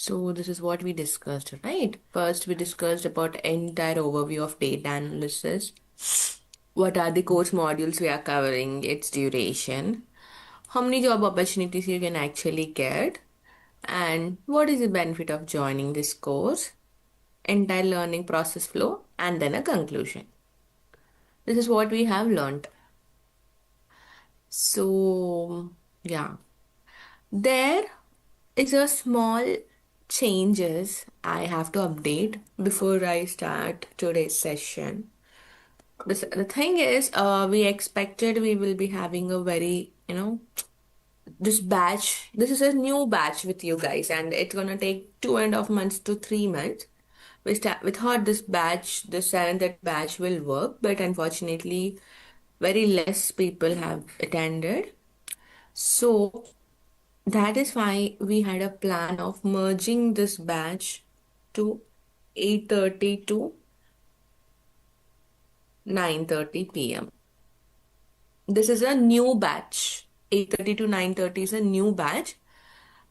So this is what we discussed, right? First, we discussed about entire overview of data analysis. What are the course modules we are covering, its duration, how many job opportunities you can actually get, and what is the benefit of joining this course, entire learning process flow, and then a conclusion. This is what we have learned. So, yeah, there is a small changes I have to update before I start today's session. The thing is, we expected we will be having a very, this batch. This is a new batch with you guys, and it's gonna take 2.5 months to 3 months. We thought this batch, the seventh batch, will work, but unfortunately, very less people have attended. So that is why we had a plan of merging this batch to 8:30 to 9:30 p.m. This is a new batch. 8:30 to 9:30 is a new batch.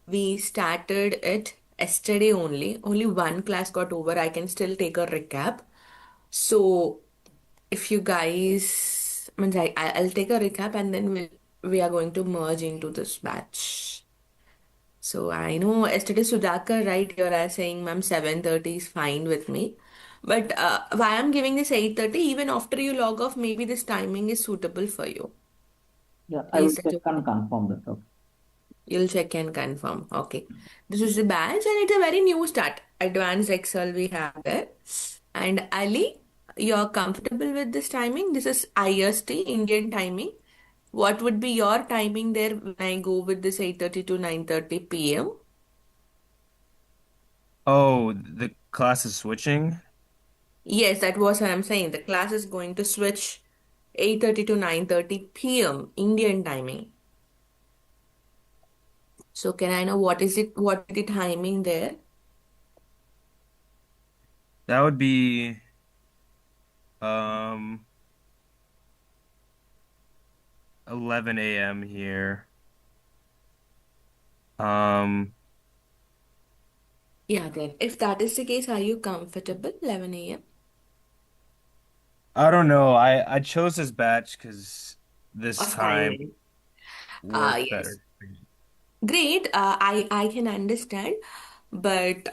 We started it yesterday only. Only one class got over. I can still take a recap. So if you guys, means I'll take a recap and then we are going to merge into this batch. So I know yesterday Sudhakar, right? You're saying, ma'am, 7:30 is fine with me. But why I'm giving this 8:30, even after you log off, maybe this timing is suitable for you. Yeah, I will Is that check okay? and confirm that. Okay. You'll check and confirm. Okay. This is the batch and it's a very new start. Advanced Excel we have there. And Ali, you're comfortable with this timing? This is IST, Indian timing. What would be your timing there when I go with this 8:30 to 9:30 p.m.? Oh, the class is switching? Yes, that was what I'm saying. The class is going to switch 8:30 to 9:30 p.m. Indian timing. So can I know what is it? What is the timing there? That would be um 11 a.m. here. Um, Yeah, then if that is the case, are you comfortable? 11 a.m. I don't know. I chose this batch because this of time timing. worked Yes. better. Great. I can understand, but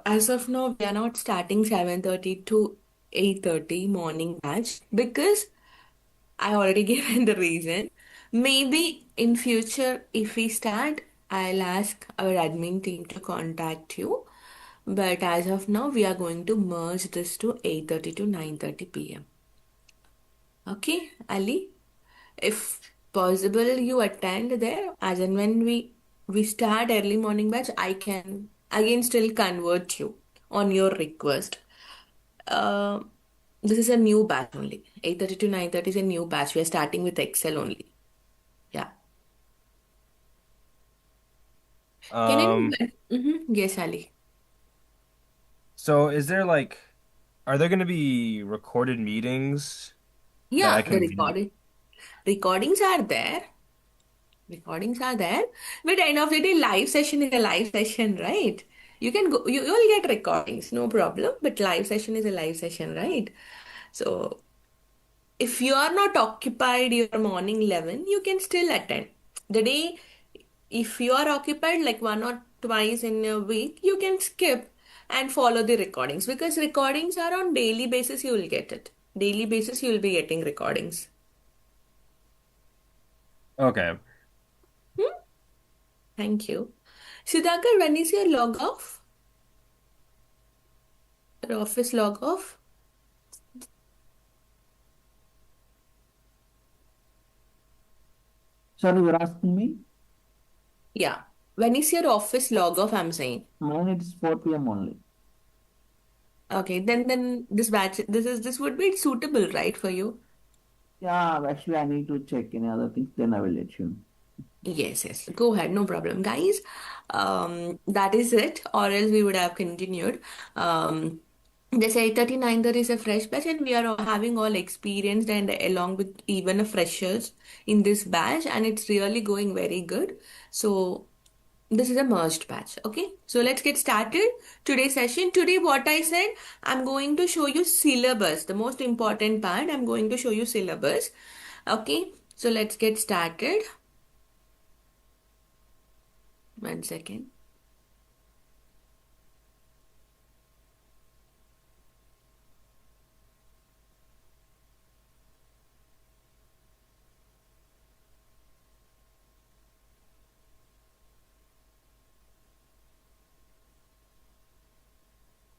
as of now, we are not starting 7:30 to 8:30 morning batch because I already given the reason. Maybe in future, if we start, I'll ask our admin team to contact you. But as of now, we are going to merge this to 8:30 to 9:30 p.m. Okay, Ali? If possible, you attend there. As and when we start early morning batch, I can again still convert you on your request. Uh, this is a new batch only. 8:30 to 9:30 is a new batch. We are starting with Excel only. Yeah. Can Um, I? Yes, Ali. so is there like, are there going to be recorded meetings that I Yeah, the can view? recordings are there. Recordings are there. But end of the day, live session is a live session, right? You can go, you'll get recordings, no problem. But live session is a live session, right? So if you are not occupied your morning 11, you can still attend. The day, if you are occupied like one or twice in a week, you can skip and follow the recordings because recordings are on daily basis, you will get it. Daily basis, you will be getting recordings. Okay. Hmm? Thank you. Sudhakar, when is your log off? Your office log off? Sorry, you're asking me? Yeah. When is your office log off, I'm saying. Mine it is 4 p.m. only. Okay, then this batch this would be suitable, right, for you? Yeah, actually, I need to check any other things, then I will let you know. Yes, yes. Go ahead, no problem. Guys, that is it, or else we would have continued. They say 39 there is a fresh batch, and we are all having all experienced and along with even a freshers in this batch, and it's really going very good. So This is a merged batch. Okay, so let's get started today's session. Today, what I said, I'm going to show you syllabus, the most important part. I'm going to show you syllabus. Okay, so let's get started. 1 second.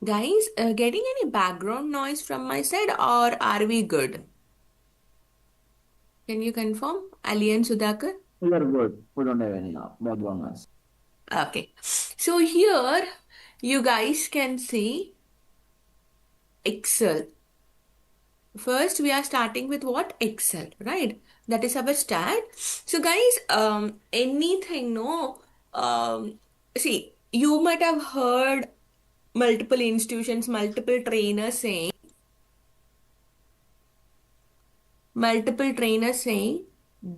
Guys, getting any background noise from my side, or are we good? Can you confirm? Ali and Sudhakar? We are good. We don't have any background noise. Okay. So here you guys can see Excel. First, we are starting with what? Excel, right? That is our start. So guys, anything, no? See, you might have heard multiple institutions, multiple trainers saying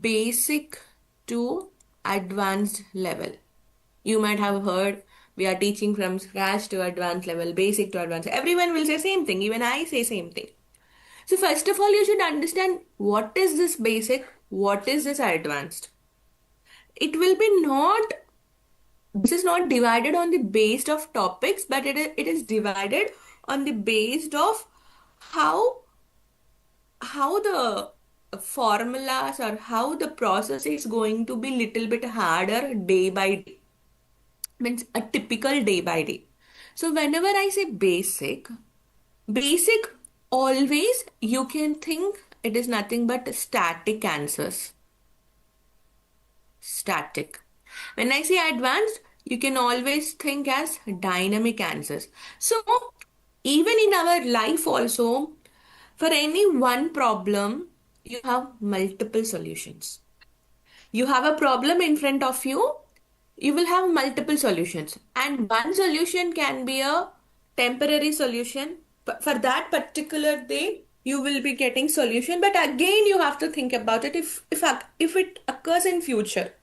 basic to advanced level. You might have heard we are teaching from scratch to advanced level, basic to advanced. Everyone will say same thing. Even I say same thing. So first of all, you should understand what is this basic, what is this advanced. It will be not, this is not divided on the based of topics, but it is divided on the based of how how the formulas or how the process is going to be little bit harder day by day. Means a typical day by day. So whenever I say basic always you can think it is nothing but static answers. Static. When I say advanced, you can always think as dynamic answers. So even in our life also, for any one problem, you have multiple solutions. You have a problem in front of you, you will have multiple solutions. And one solution can be a temporary solution. But for that particular day, you will be getting solution. But again, you have to think about it if it occurs in future.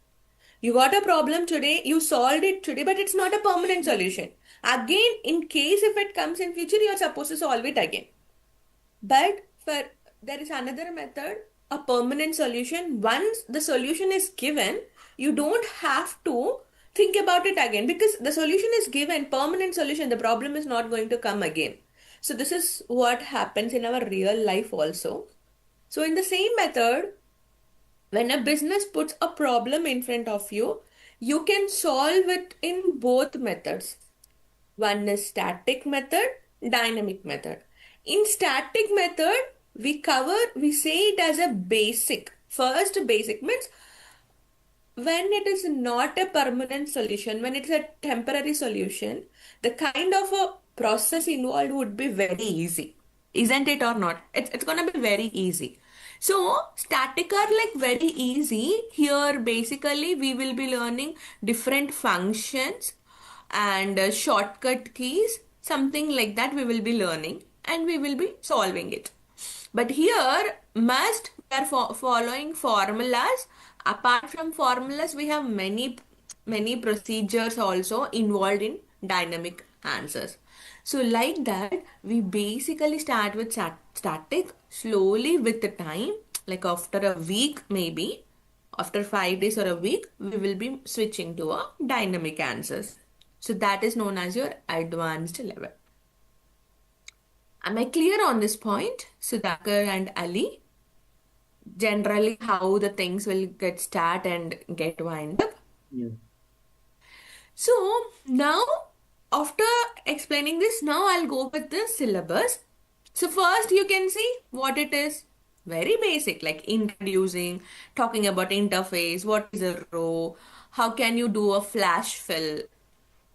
You got a problem today, you solved it today, but it's not a permanent solution. Again, in case if it comes in future, you are supposed to solve it again. But for there is another method, a permanent solution. Once the solution is given, you don't have to think about it again because the solution is given, permanent solution, the problem is not going to come again. So this is what happens in our real life also. So in the same method, when a business puts a problem in front of you, you can solve it in both methods. One is static method, dynamic method. In static method, we say it as a basic. First basic means when it is not a permanent solution, when it's a temporary solution, the kind of a process involved would be very easy. Isn't it or not? It's gonna be very easy. So static are like very easy. Here basically we will be learning different functions and shortcut keys, something like that we will be learning and we will be solving it. But here must we are following formulas. Apart from formulas, we have many procedures also involved in dynamic answers. So like that, we basically start with static slowly with the time, like after a week maybe, after 5 days or a week, we will be switching to a dynamic answers. So that is known as your advanced level. Am I clear on this point, Sudhakar and Ali? Generally, how the things will get start and get wind up. Yeah. So now, after explaining this, now I'll go with the syllabus. So first you can see what it is. Very basic, like introducing, talking about interface, what is a row, how can you do a flash fill,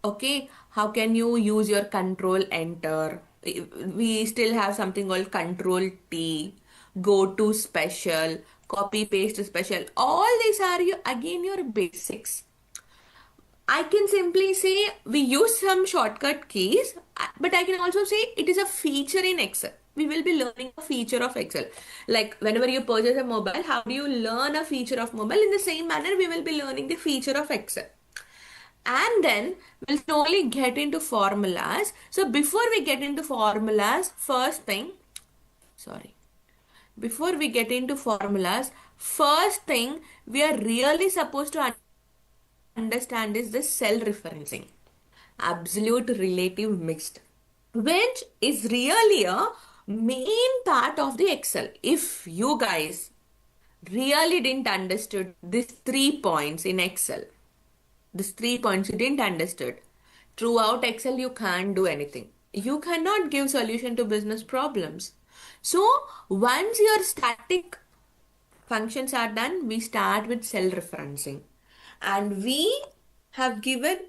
okay, how can you use your control enter. We still have something called control T, go to special, copy paste special. All these are your basics. I can simply say we use some shortcut keys, but I can also say it is a feature in Excel. We will be learning a feature of Excel. Like whenever you purchase a mobile, how do you learn a feature of mobile? In the same manner, we will be learning the feature of Excel. And then we'll slowly get into formulas. So before we get into formulas, sorry, before we get into formulas, first thing we are really supposed to understand is the cell referencing, absolute relative mixed, which is really a main part of the Excel. If you guys really didn't understood these 3 points in Excel, these 3 points you didn't understood, throughout Excel you can't do anything. You cannot give solution to business problems. So once your static functions are done, we start with cell referencing. And we have given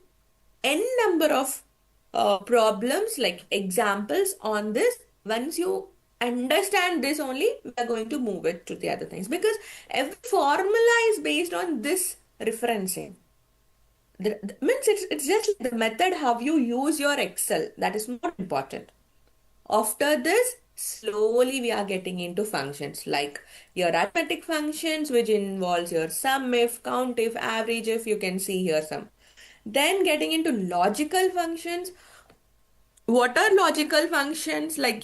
n number of problems like examples on this. Once you understand this only, we are going to move it to the other things, because every formula is based on this referencing. Means it's just the method how you use your Excel that is more important. After this, slowly we are getting into functions like your arithmetic functions, which involves your sum if, count if, average if, you can see here some. Then getting into logical functions. What are logical functions? Like,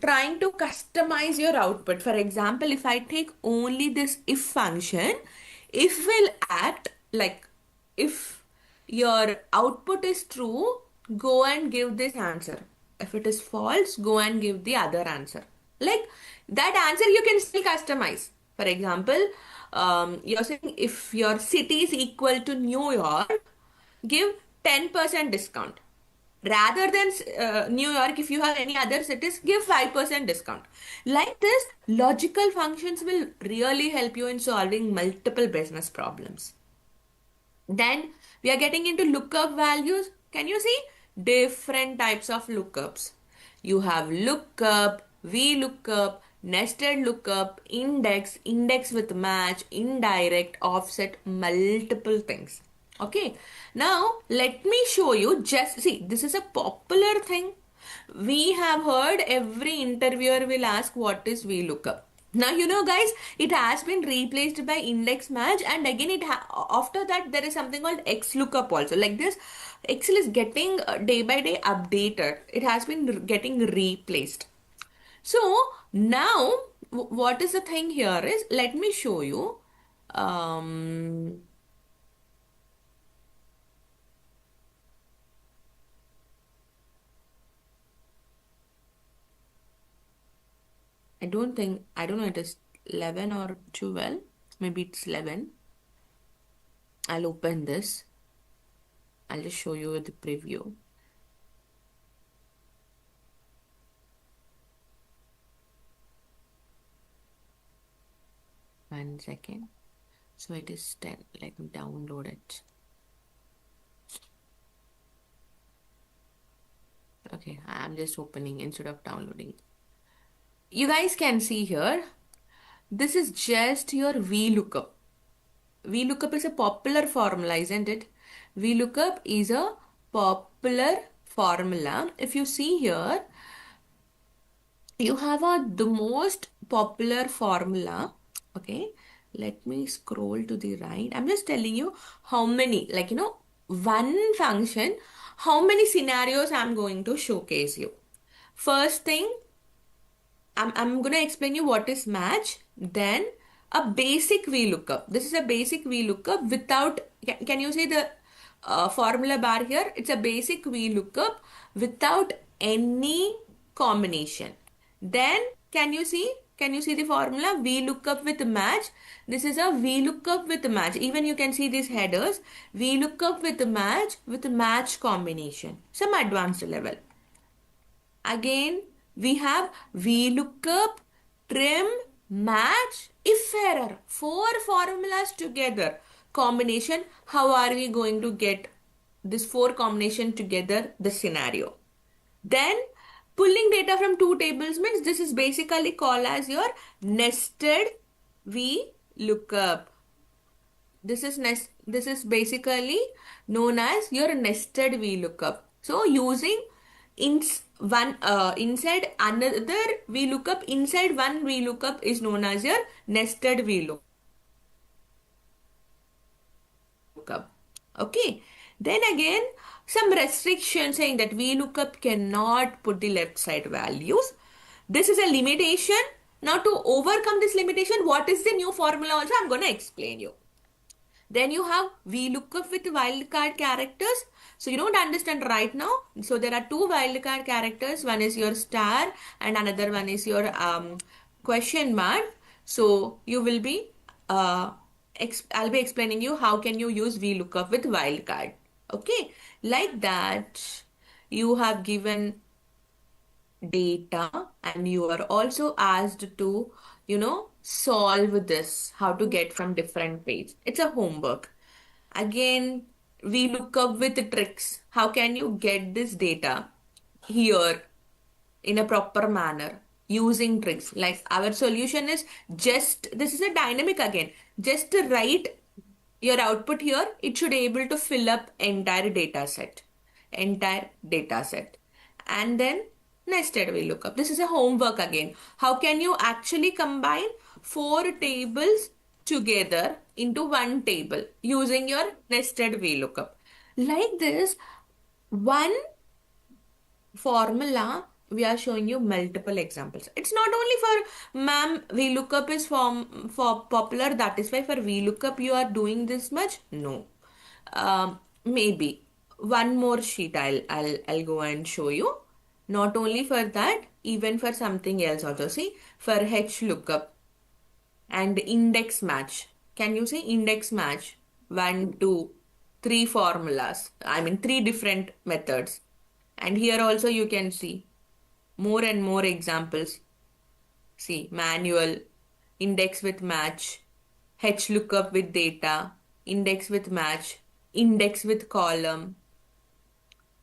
trying to customize your output. For example, if I take only this if function, if will act like, if your output is true, go and give this answer. If it is false, go and give the other answer. Like that answer you can still customize. For example, you're saying if your city is equal to New York, give 10% discount. Rather than New York, if you have any other cities, give 5% discount. Like this, logical functions will really help you in solving multiple business problems. Then we are getting into lookup values. Can you see different types of lookups? You have lookup, VLOOKUP, nested lookup, index, index with match, indirect, offset, multiple things. Okay. Now let me show you. Just see, this is a popular thing. We have heard every interviewer will ask what is VLOOKUP. Now guys, it has been replaced by index match, and again after that there is something called XLOOKUP also. Like this, Excel is getting day by day updated. It has been getting replaced. So now what is the thing here is, let me show you. Um, I don't know, it is 11 or 12. Maybe it's 11. I'll open this. I'll just show you the preview. One second. So it is 10. Let me download it. Okay, I'm just opening instead of downloading. You guys can see here, this is just your VLOOKUP. VLOOKUP is a popular formula, isn't it? VLOOKUP is a popular formula. If you see here, you have the most popular formula. Okay, let me scroll to the right. I'm just telling you how many, like, one function, how many scenarios I'm going to showcase you. First thing, I'm going to explain you what is match. Then a basic VLOOKUP. This is a basic VLOOKUP without, can you see the formula bar here? It's a basic VLOOKUP without any combination. Then can you see the formula VLOOKUP with match? This is a VLOOKUP with match. Even you can see these headers. VLOOKUP with match combination. Some advanced level. Again, we have VLOOKUP, trim, match, if error. 4 formulas together. Combination. How are we going to get this 4 combination together? The scenario. Then pulling data from 2 tables means this is basically called as your nested VLOOKUP. This is basically known as your nested VLOOKUP. So using inside another VLOOKUP, inside one VLOOKUP is known as your nested VLOOKUP. Okay. Then again, some restriction saying that VLOOKUP cannot put the left side values. This is a limitation. Now to overcome this limitation, what is the new formula also? I'm going to explain you. Then you have VLOOKUP with wildcard characters. So you don't understand right now. So there are two wildcard characters. One is your star and another one is your question mark. So you will be, I'll be explaining you how can you use VLOOKUP with wildcard. Okay, like that you have given data and you are also asked to solve this, how to get from different page. It's a homework. Again, we look up with tricks. How can you get this data here in a proper manner using tricks? Like our solution is just, this is a dynamic again, just to write your output here. It should able to fill up entire data set. And then nested VLOOKUP. This is a homework again. How can you actually combine four tables together into one table using your nested VLOOKUP? Like this, one formula, we are showing you multiple examples. It's not only for ma'am VLOOKUP is for popular, that is why for VLOOKUP you are doing this much. No. Maybe one more sheet I'll go and show you. Not only for that, even for something else also. See, for H lookup and index match. Can you say index match? One, two, three formulas. I mean, three different methods. And here also you can see more and more examples. See, manual, index with match, H lookup with data, index with match, index with column.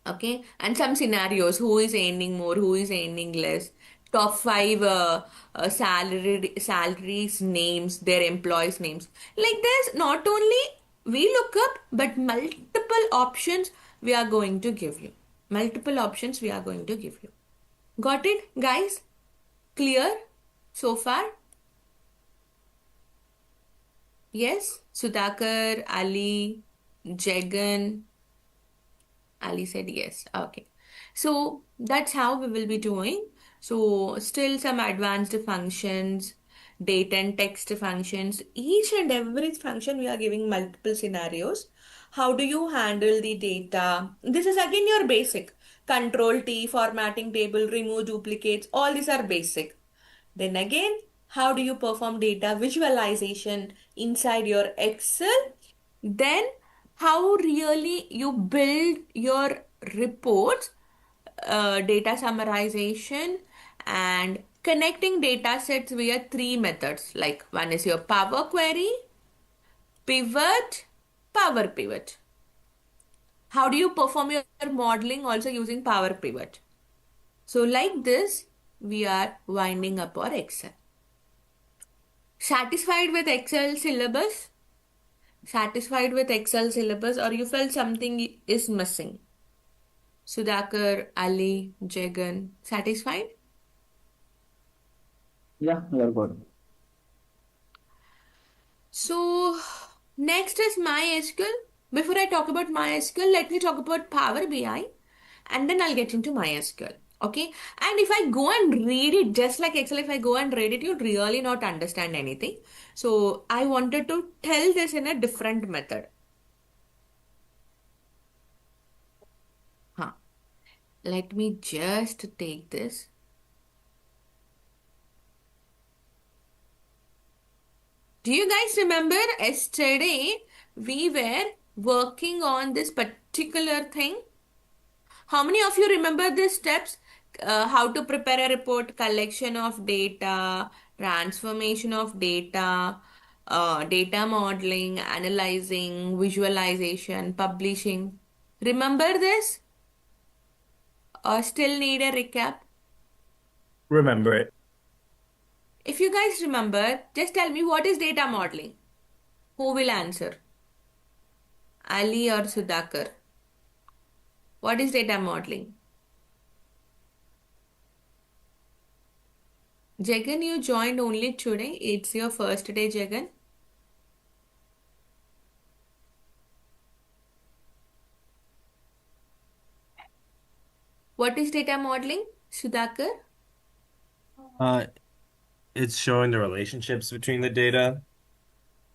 Okay, and some scenarios, who is earning more, who is earning less, top five salaries names, their employees names. Like this, not only we look up, but multiple options we are going to give you. Multiple options we are going to give you. Got it, guys? Clear so far? Yes? Sudhakar, Ali, Jagan. Ali said yes. Okay. So that's how we will be doing. So still some advanced functions, data and text functions. Each and every function we are giving multiple scenarios. How do you handle the data? This is again your basic. Control T, formatting table, remove duplicates. All these are basic. Then again, how do you perform data visualization inside your Excel? Then how really you build your reports, data summarization and connecting data sets via three methods. Like one is your Power Query, Pivot, Power Pivot. How do you perform your modeling also using Power Pivot? So like this, we are winding up our Excel. Satisfied with Excel syllabus? Satisfied with Excel syllabus, or you felt something is missing? Sudhakar, Ali, Jagan, satisfied? Yeah, you are good. So next is MySQL. Before I talk about MySQL, let me talk about Power BI and then I'll get into MySQL. Okay. And if I go and read it, just like Excel, if I go and read it, you'd really not understand anything. So I wanted to tell this in a different method. Huh. Let me just take this. Do you guys remember yesterday we were working on this particular thing? How many of you remember these steps? How to prepare a report, collection of data, transformation of data, data modeling, analyzing, visualization, publishing. Remember this? Or still need a recap? Remember it. If you guys remember, just tell me, what is data modeling? Who will answer? Ali or Sudhakar? What is data modeling? Jagan, you joined only today. It's your first day, Jagan. What is data modeling, Sudhakar? Uh, it's showing the relationships between the data.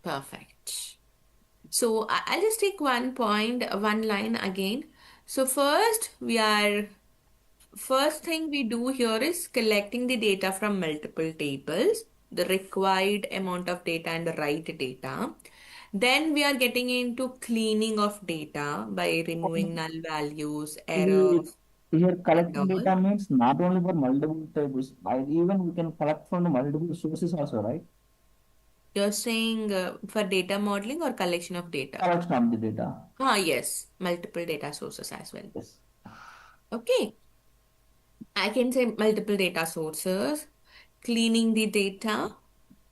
Perfect. So I'll just take one point, one line again. So first thing we do here is collecting the data from multiple tables, the required amount of data and the right data. Then we are getting into cleaning of data by removing null values, Here, errors, here and collecting all. data means not only for multiple tables, even we can collect from the multiple sources also, right? You're saying for data modeling or collection of data? Collection of the data. Ah, yes, multiple data sources as well. Yes. Okay, I can say multiple data sources, cleaning the data.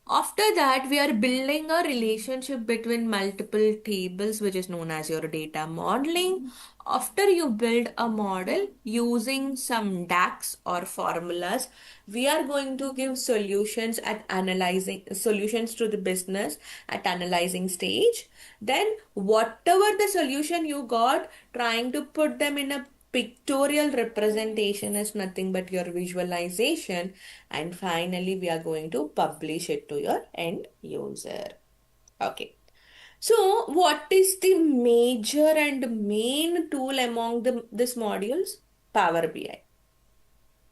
After that, we are building a relationship between multiple tables, which is known as your data modeling. After you build a model using some DAX or formulas, we are going to give solutions to the business at analyzing stage. Then, whatever the solution you got, trying to put them in a pictorial representation is nothing but your visualization, and finally we are going to publish it to your end user. Okay, so what is the major and main tool among this modules? Power BI.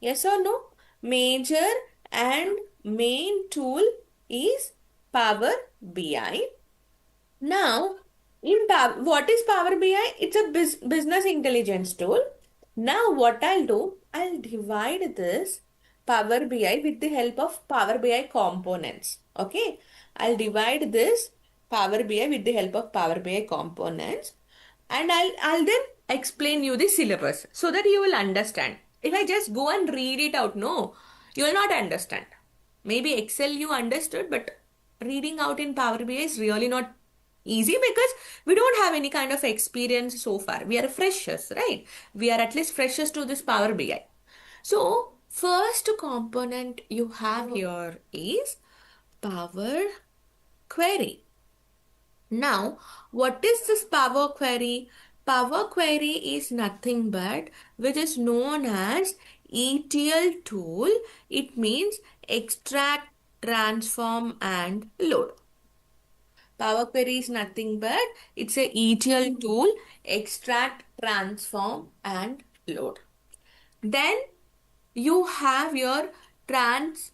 Yes or no? Major and main tool is Power BI. Now, what is Power BI? It's a business intelligence tool. Now, what I'll do, I'll divide this Power BI with the help of Power BI components. Okay, I'll divide this Power BI with the help of Power BI components, and I'll then explain you the syllabus so that you will understand. If I just go and read it out, no, you will not understand. Maybe Excel you understood, but reading out in Power BI is really not easy because we don't have any kind of experience so far. We are freshers, right? We are at least freshers to this Power BI. So, first component you have here is Power Query. Now, what is this Power Query? Power Query is nothing but which is known as ETL tool. It means extract, transform, and load. Power Query is nothing but it's a ETL tool, extract, transform, and load. Then you have your trans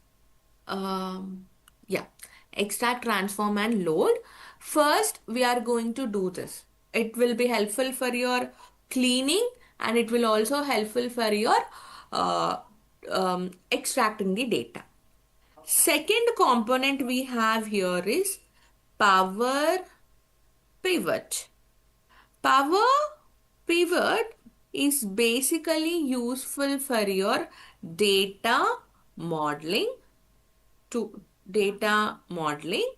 um, yeah, extract, transform, and load. First, we are going to do this. It will be helpful for your cleaning, and it will also helpful for your uh, extracting the data. Second component we have here is Power Pivot. Power Pivot is basically useful for your data modeling to data modeling,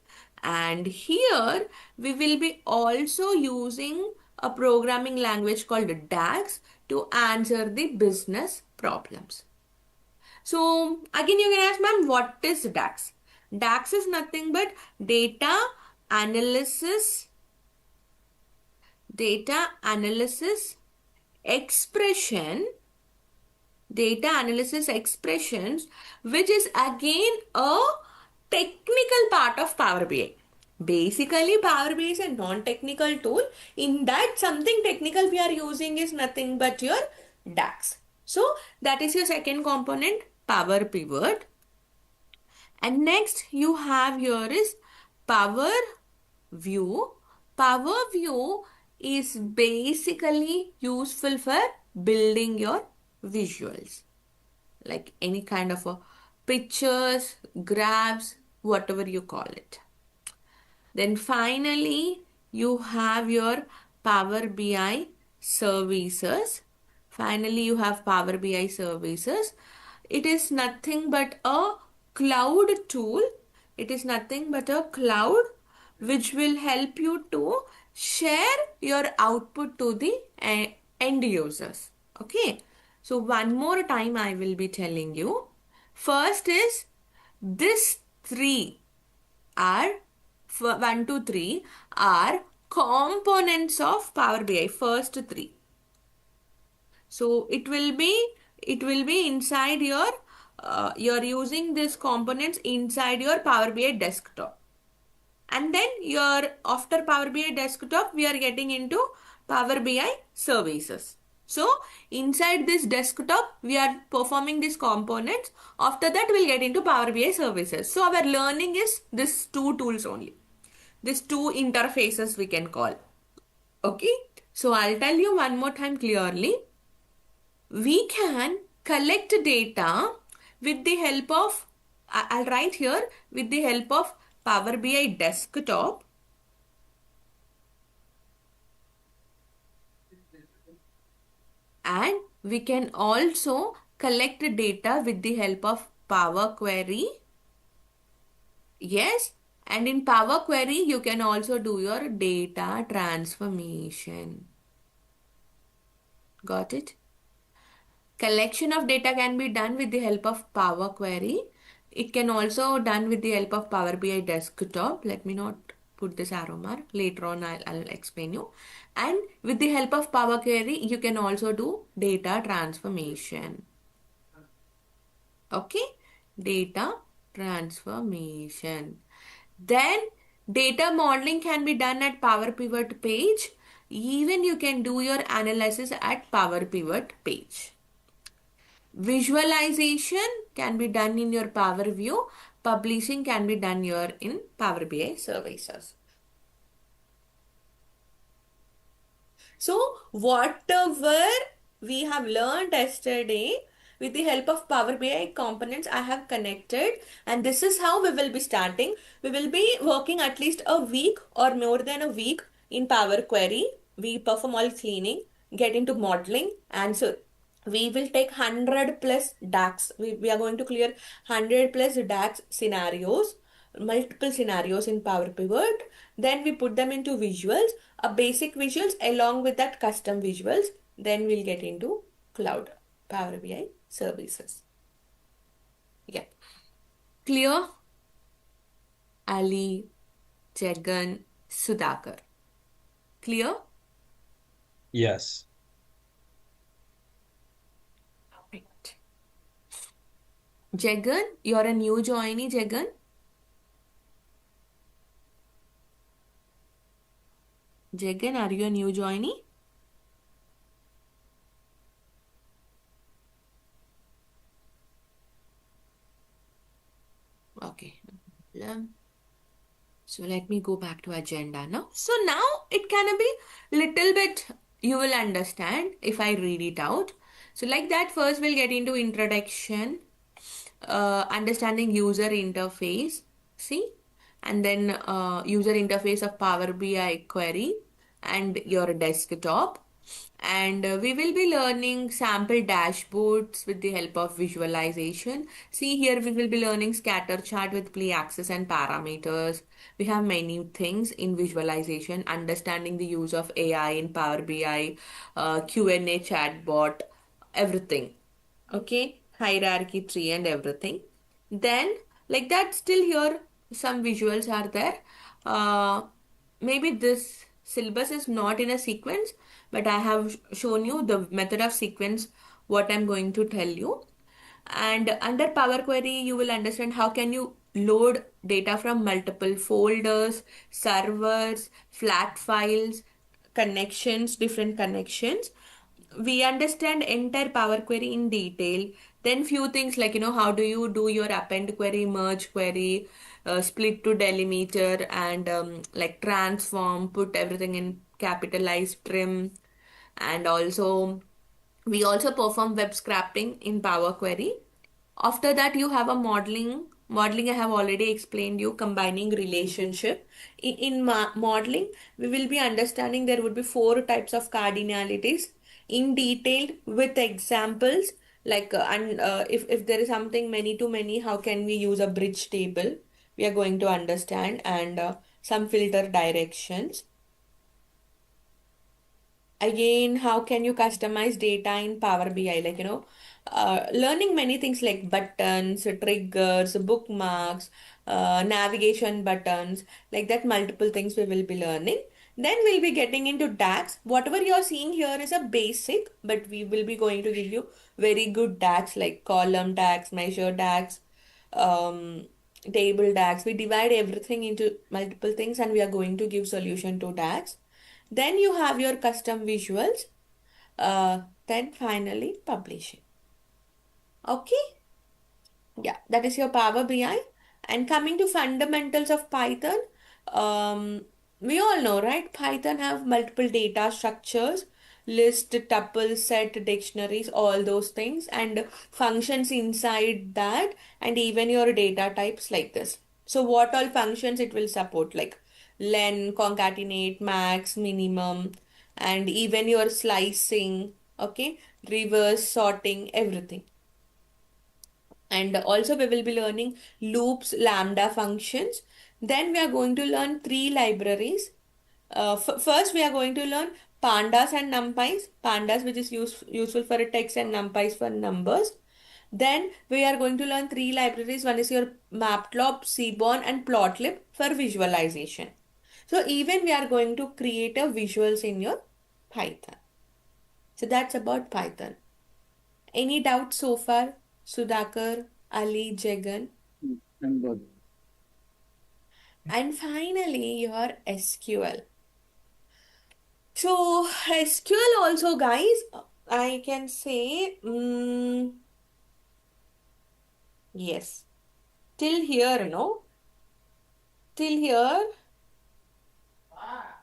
and here we will be also using a programming language called DAX to answer the business problems. So again you can ask, ma'am, what is DAX? DAX is nothing but analysis data analysis expression data analysis expressions, which is again a technical part of Power BI. Basically, Power BI is a non-technical tool. In that, something technical we are using is nothing but your DAX. So, that is your second component, Power Pivot. And next, you have here is Power View. Power View is basically useful for building your visuals, like any kind of a pictures, graphs, whatever you call it. Then finally, you have your Power BI services. Finally, you have Power BI services. It is nothing but a cloud tool. It is nothing but a cloud which will help you to share your output to the end users. Okay. So one more time I will be telling you. First is this three are 1 to 3 are components of Power BI, first three. So it will be it will be inside your, you're using these components inside your Power BI desktop. And then your after Power BI desktop, we are getting into Power BI services. So inside this desktop, we are performing these components. After that, we'll get into Power BI services. So our learning is this two tools only. These two interfaces we can call. Okay. So I'll tell you one more time clearly. We can collect data with the help of, I'll write here, with the help of Power BI desktop, and we can also collect data with the help of Power Query. Yes, and in Power Query, you can also do your data transformation. Got it? Collection of data can be done with the help of Power Query. It can also done with the help of Power BI desktop. Let me not put this arrow mark. Later on, I'll explain you. And with the help of Power Query, you can also do data transformation. Okay, data transformation. Then data modeling can be done at Power Pivot page. Even you can do your analysis at Power Pivot page. Visualization can be done in your Power View. Publishing can be done here in Power BI services. So whatever we have learned yesterday, with the help of Power BI components, I have connected, and this is how we will be starting. We will be working at least a week or more than a week in Power Query. We perform all cleaning, get into modeling, and so we will take 100 plus DAX. We are going to clear 100 plus DAX scenarios, multiple scenarios in Power Pivot. Then we put them into visuals, a basic visuals along with that custom visuals. Then we'll get into cloud Power BI services. Yeah. Clear? Ali, Jagan, Sudhakar. Clear? Yes. Right. Jagan, you're a new joinee, Jagan. Jagan, are you a new joinee? Okay. No problem. So let me go back to agenda now. So now it can be little bit, you will understand if I read it out. So like that, first we'll get into introduction, understanding user interface, see, and then user interface of Power BI query and your desktop. And we will be learning sample dashboards with the help of visualization. See here, we will be learning scatter chart with play axis and parameters. We have many things in visualization, understanding the use of AI in Power BI, Q&A chatbot, everything. Okay, hierarchy tree and everything. Then like that, still here some visuals are there. Maybe this syllabus is not in a sequence, but I have shown you the method of sequence, what I'm going to tell you. And under Power Query, you will understand how can you load data from multiple folders, servers, flat files, connections, different connections. We understand entire Power Query in detail. Then few things like, how do you do your append query, merge query, split to delimiter, and like transform, put everything in capitalized trim. And also we also perform web scraping in Power Query. After that, you have a modeling. Modeling, I have already explained you, combining relationship. In modeling, we will be understanding there would be four types of cardinalities in detail with examples. Like, if there is something many to many, how can we use a bridge table? We are going to understand, and some filter directions. Again, how can you customize data in Power BI? Like, learning many things like buttons, triggers, bookmarks, navigation buttons, like that, multiple things we will be learning. Then we'll be getting into DAX. Whatever you're seeing here is a basic, but we will be going to give you very good DAX like column DAX, measure DAX, um, table DAX. We divide everything into multiple things and we are going to give solution to DAX. Then you have your custom visuals. Then finally publishing. Okay. Yeah, that is your Power BI. And coming to fundamentals of Python, we all know, right? Python have multiple data structures, list, tuple, set, dictionaries, all those things, and functions inside that, and even your data types like this. So what all functions it will support, like len, concatenate, max, minimum, and even your slicing, okay, reverse sorting, everything. And also we will be learning loops, lambda functions. Then we are going to learn three libraries. First we are going to learn pandas and numpys. Pandas, which is useful for a text, and numpys for numbers. Then we are going to learn three libraries. One is your matplotlib, seaborn, and plotlib for visualization. So even we are going to create a visuals in your Python. So that's about Python. Any doubts so far, Sudhakar, Ali, Jagan? I'm good. And finally, your SQL. So, SQL also, guys, I can say, yes, till here, no? Till here,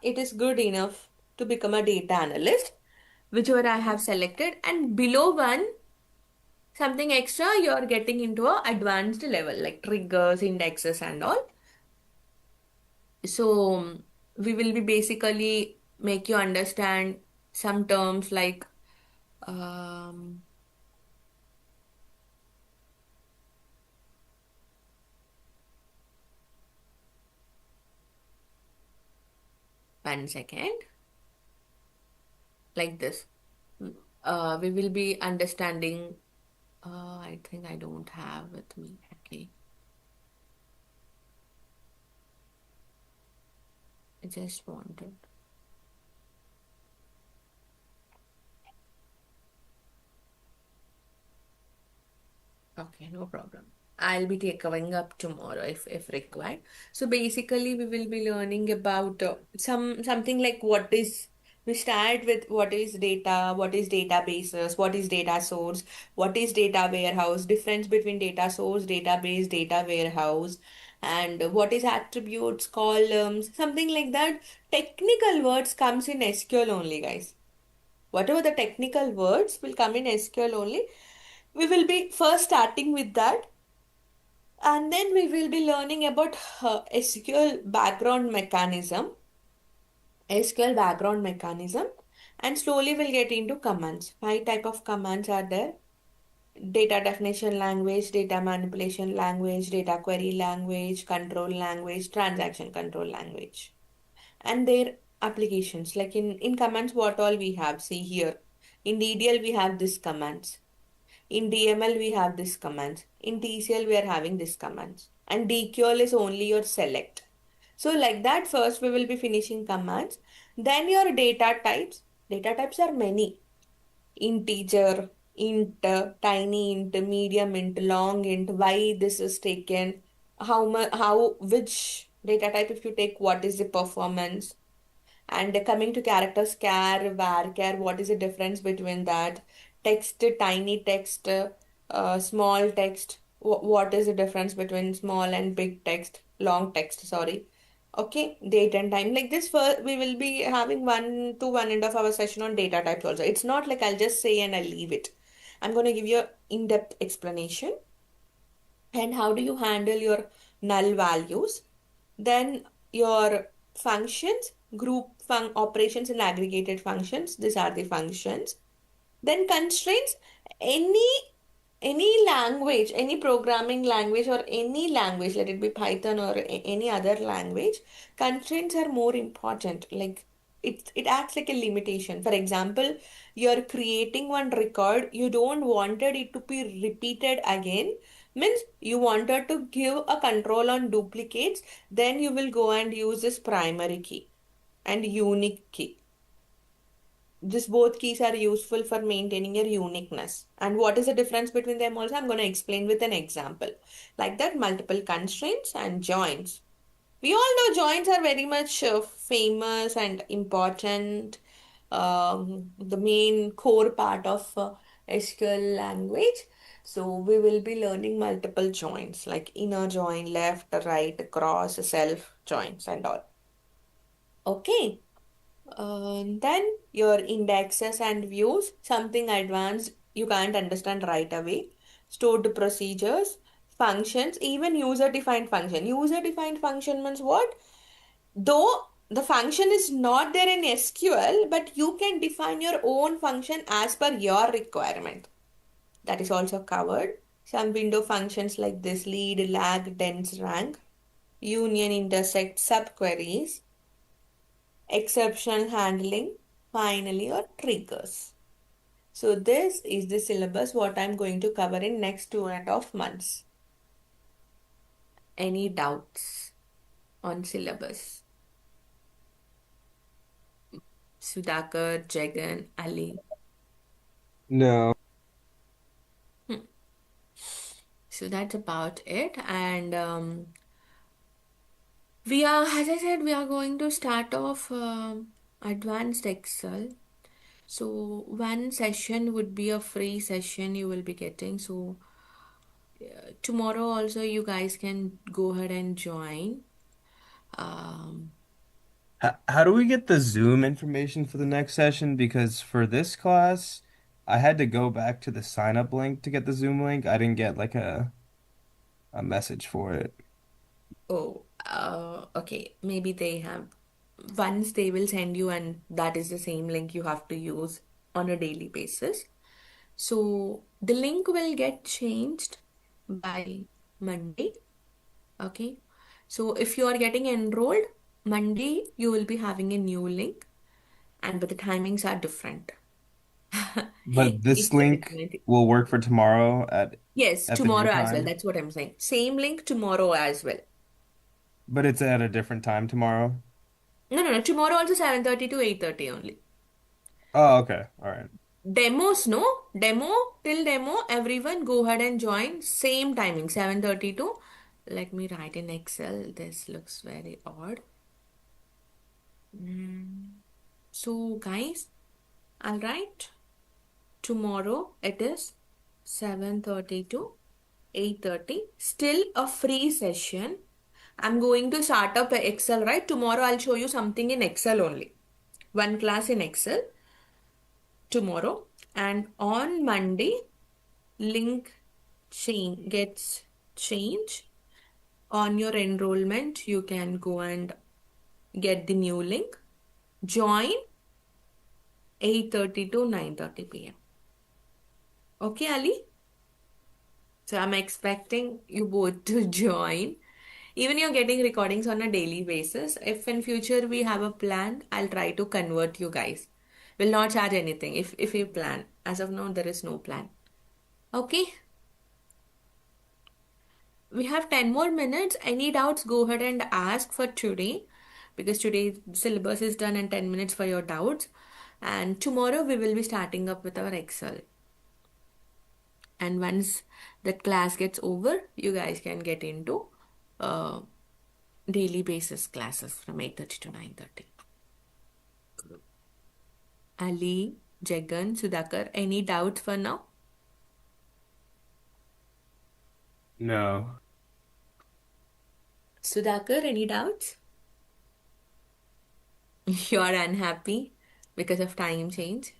it is good enough to become a data analyst, whichever I have selected. And below one, something extra, you're getting into a advanced level, like triggers, indexes, and all. So we will be basically make you understand some terms like um, one second, like this. We will be understanding. I think I don't have with me. Okay, I just wanted. Okay, no problem. I'll be covering up tomorrow if required. So basically, we will be learning about something like what is. We start with what is data, what is databases, what is data source, what is data warehouse, difference between data source, database, data warehouse, and what is attributes, columns, something like that. Technical words comes in SQL only, guys. Whatever the technical words will come in SQL only. We will be first starting with that, and then we will be learning about SQL background mechanism, SQL background mechanism, and slowly we'll get into commands. Five type of commands are there: data definition language, data manipulation language, data query language, control language, transaction control language, and their applications. Like in commands, what all we have? See here. In DDL, we have this commands. In DML, we have this commands. In TCL, we are having this commands. And DQL is only your select. So like that, first we will be finishing commands. Then your data types. Data types are many. Integer, int, tiny int, medium int, long int, why this is taken, how much, which data type if you take, what is the performance. And coming to characters, char, varchar, what is the difference between that? Text, tiny text, small text. What is the difference between small and big text? Long text, sorry. Okay, date and time. Like this, we will be having 1 to 1.5 hour session on data types also. It's not like I'll just say and I'll leave it. I'm going to give you an in-depth explanation. And how do you handle your null values? Then your functions, operations and aggregated functions. These are the functions. Then constraints, any language, any programming language or any language, let it be Python or any other language, constraints are more important. Like it acts like a limitation. For example, you're creating one record, you don't wanted it to be repeated again. Means you wanted to give a control on duplicates, then you will go and use this primary key and unique key. These both keys are useful for maintaining your uniqueness. And what is the difference between them also? I'm going to explain with an example. Like that, multiple constraints and joins. We all know joins are very much famous and important, the main core part of SQL language. So we will be learning multiple joins like inner join, left, right, cross, self joins and all. Okay. Then your indexes and views, something advanced you can't understand right away. Stored procedures, functions, even user-defined function. User-defined function means what? Though the function is not there in SQL, but you can define your own function as per your requirement. That is also covered. Some window functions like this lead, lag, dense, rank, union, intersect, subqueries, exception handling, finally, or triggers. So this is the syllabus what I'm going to cover in next 2.5 months. Any doubts on syllabus? Sudhakar, Jagan, Ali. No. Hmm. So that's about it. And we are, as I said, we are going to start off advanced Excel. So one session would be a free session you will be getting. So tomorrow also you guys can go ahead and join. Um, How do we get the Zoom information for the next session? Because for this class, I had to go back to the sign up link to get the Zoom link. I didn't get like a message for it. oh, okay. Maybe they have. Once they will send you, and that is the same link you have to use on a daily basis. So the link will get changed by Monday. Okay. So if you are getting enrolled, Monday you will be having a new link, but the timings are different. But this Each link segment. will work for tomorrow Yes, at the new tomorrow as well. time, That's what I'm saying. Same link tomorrow as well. but it's at a different time tomorrow. No, no, no. Tomorrow also 7:30 to 8:30 only. Oh, okay. All right. Demos, no? Demo, till demo, everyone go ahead and join. Same timing, 7:30 to. Let me write in Excel. This looks very odd. Mm. So, guys, I'll write tomorrow it is 7:30 to 8:30. Still a free session. I'm going to start up Excel, right? Tomorrow I'll show you something in Excel only. One class in Excel tomorrow. And on Monday, link change gets changed. On your enrollment, you can go and get the new link. Join 8:30 to 9:30 p.m. Okay, Ali? So I'm expecting you both to join. Even you're getting recordings on a daily basis. If in future we have a plan, I'll try to convert you guys. Will not charge anything if we plan. As of now, there is no plan. Okay, we have 10 more minutes. Any doubts, go ahead and ask for today because today syllabus is done and 10 minutes for your doubts. And tomorrow we will be starting up with our Excel. And once that class gets over, you guys can get into uh, daily basis classes from 8:30 to 9:30. Ali, Jagan, Sudhakar, any doubts for now? No. Sudhakar, any doubts? You are unhappy because of time change?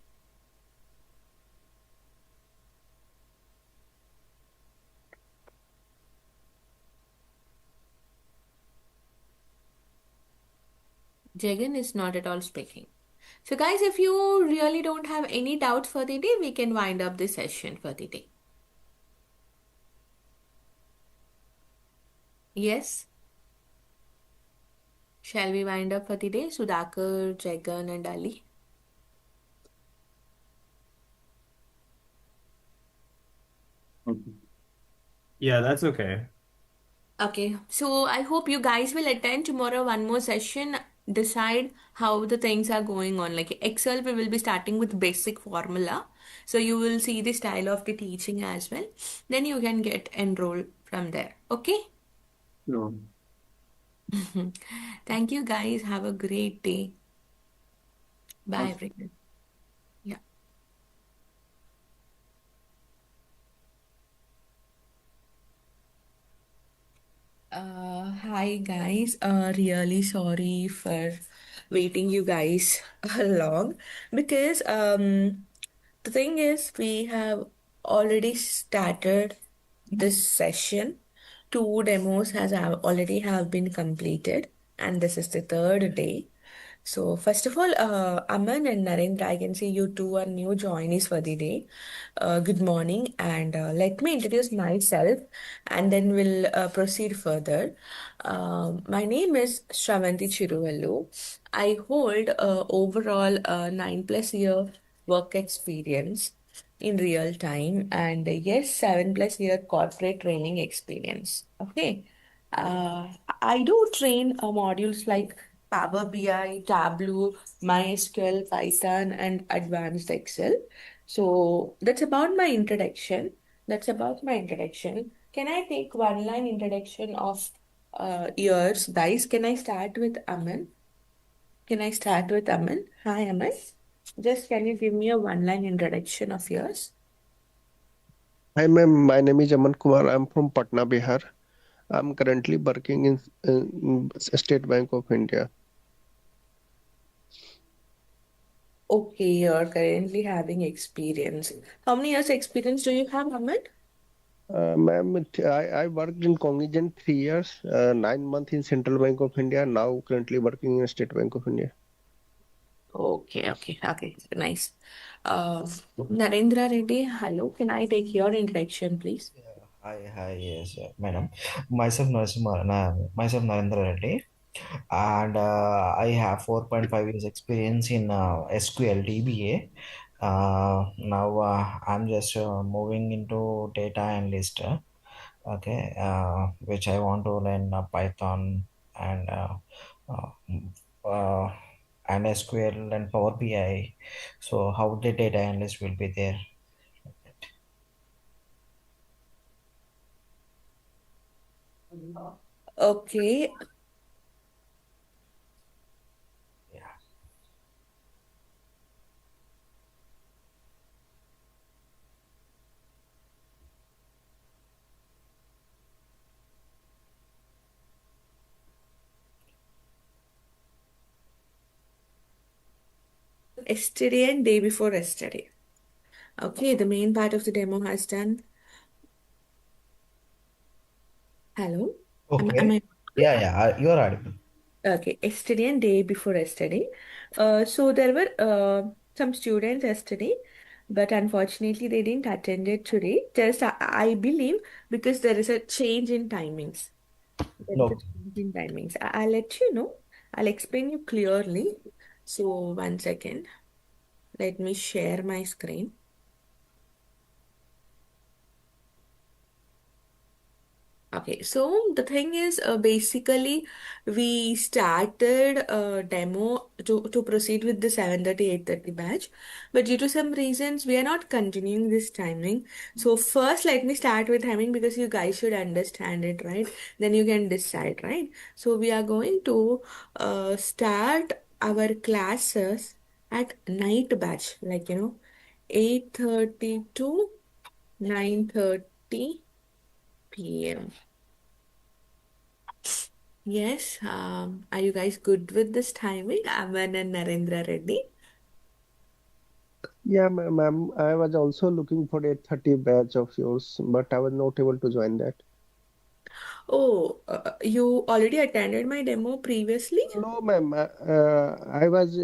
Jagan is not at all speaking. So, guys, if you really don't have any doubts for the day, we can wind up the session for the day. Yes? Shall we wind up for the day? Sudhakar, Jagan, and Ali? Okay. Yeah, that's okay. Okay, so I hope you guys will attend tomorrow one more session, decide how the things are going on. Like Excel, we will be starting with basic formula. So you will see the style of the teaching as well. Then you can get enrolled from there. Okay? No. Thank you guys. Have a great day. Bye, Also, everyone. Yeah. Hi guys. Really sorry for waiting you guys long because the thing is we have already started this session. Two demos already have been completed, and this is the third day. So first of all, Aman and Narendra, I can see you two are new joinees for the day. Good morning, and let me introduce myself, and then we'll proceed further. My name is Sravanthi Chiruvallu. I hold overall 9+ year work experience in real time, and yes, 7+ year corporate training experience. Okay. Uh, I do train modules like Power BI, Tableau, MySQL, Python, and Advanced Excel. So that's about my introduction. That's about my introduction. Can I take one line introduction of yours, guys? Can I start with Aman? Can I start with Aman? Hi, Aman. Just can you give me a one line introduction of yours? Hi ma'am, my name is Aman Kumar. I'm from Patna, Bihar. I'm currently working in State Bank of India. Okay, you're currently having experience. How many years experience do you have, Aman? Ma'am, I worked in Cognizant 3 years, 9 months in Central Bank of India. Now currently working in State Bank of India. Okay, okay, okay. Nice. Uh, Narendra Reddy, hello. Can I take your introduction, please? Hi, yes, madam. Myself Narendra Reddy, and I have 4.5 years experience in SQL DBA. Now I'm just moving into data analyst, okay, which I want to learn Python and uh, uh, and SQL and Power BI. So how the data analyst will be there? Okay. Yeah. Yesterday and day before yesterday. Okay, the main part of the demo has done. Hello? Am Okay. I? Yeah. You're audible. Okay, yesterday and day before yesterday. So there were some students yesterday, but unfortunately they didn't attend it today. Just I believe because there is a change in timings. There is a No. change in timings. I'll let you know. I'll explain you clearly. So 1 second. Let me share my screen. Okay, so the thing is, basically, we started a demo to proceed with the 7:30, 8:30 batch, but due to some reasons, we are not continuing this timing. So first, let me start with timing because you guys should understand it, right? Then you can decide, right? So we are going to start our classes at night batch, like 8:30 to 9:30 p.m. Yes, are you guys good with this timing? Aman and Narendra Reddy. Yeah, ma'am. I was also looking for a 30 batch of yours, but I was not able to join that. Oh, you already attended my demo previously? No, ma'am. I was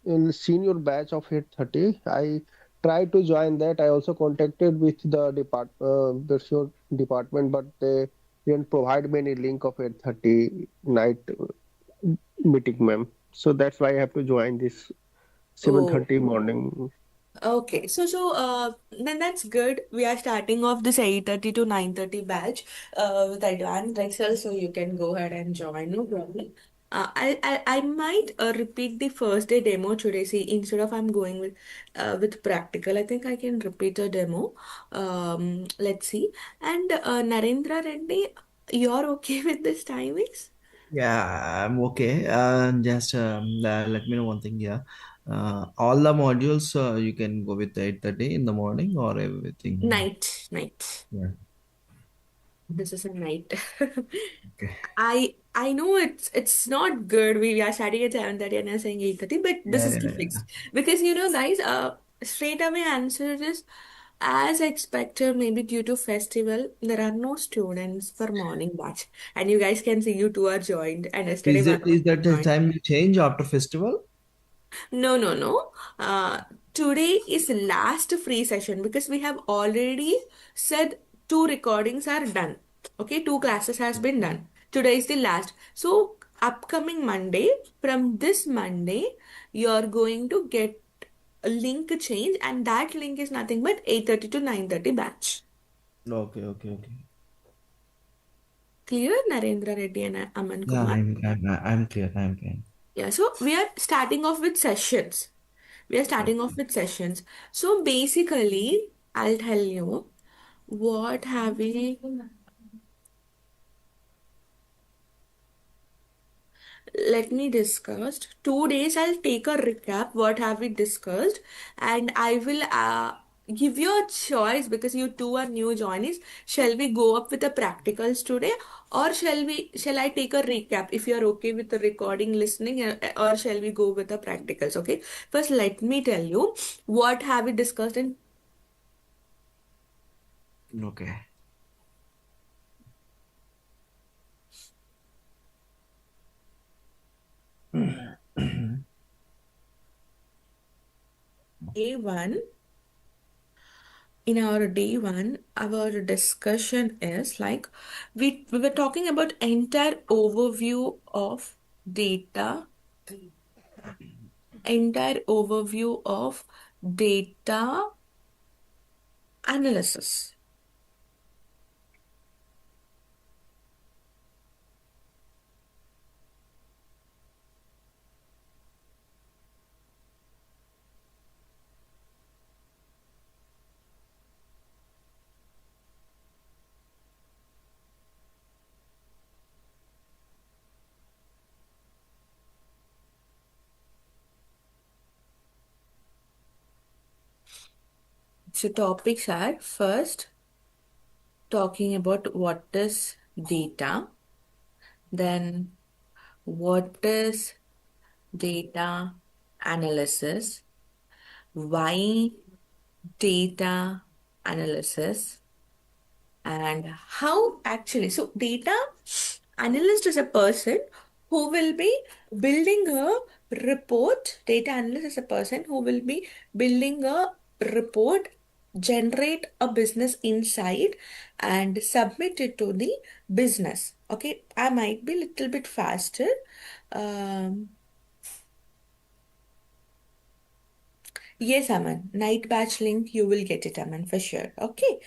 in senior batch of 8:30. I tried to join that. I also contacted with the sure department, but they didn't provide me any link of 8:30 night meeting, ma'am. So that's why I have to join this Oh, 7:30 morning. Okay, then that's good. We are starting off this 8:30 to 9:30 batch with advanced Excel, so you can go ahead and join, no problem. I might repeat the first day demo today. See, instead of I'm going with practical, I think I can repeat a demo. Let's see. And Narendra Reddy, you're okay with this timings? Yeah, I'm okay. Just let me know one thing. Yeah, all the modules you can go with 8:30 in the morning or everything. Night, night. Yeah. This is a night. Okay. I know it's not good. We are starting at 7:30 and I'm saying 8:30, but this Yeah, is yeah, the yeah. fixed. Because guys, straight away answer is as expected, maybe due to festival, there are no students for morning batch. And you guys can see you two are joined and yesterday Is one it is that the joined. time you change after festival? No, no, no. Today is last free session because we have already said two recordings are done. Okay, two classes has been done. Today is the last. So upcoming Monday, from this Monday, you're going to get a link change, and that link is nothing but 8:30 to 9:30 batch. Okay, okay, okay. Clear, Narendra Reddy and Aman Yeah, Kumar? I'm clear. I'm clear. Yeah, so we are starting off with sessions. We are starting off with sessions. So basically, I'll tell you what have we let me discuss. 2 days I'll take a recap. What have we discussed? And I will give you a choice because you two are new joinees. Shall we go up with the practicals today, or shall I take a recap if you're okay with the recording listening, or shall we go with the practicals? Okay. First, let me tell you what have we discussed in Okay. day one. In our day one, our discussion is like we were talking about entire overview of data, entire overview of data analysis. So topics are first talking about what is data, then what is data analysis, why data analysis, and how actually so data analyst is a person who will be building a report. Data analyst is a person who will be building a report, generate a business insight, and submit it to the business. Okay, I might be a little bit faster. um, Yes, Aman. Night batch link, you will get it, Aman, for sure. Okay.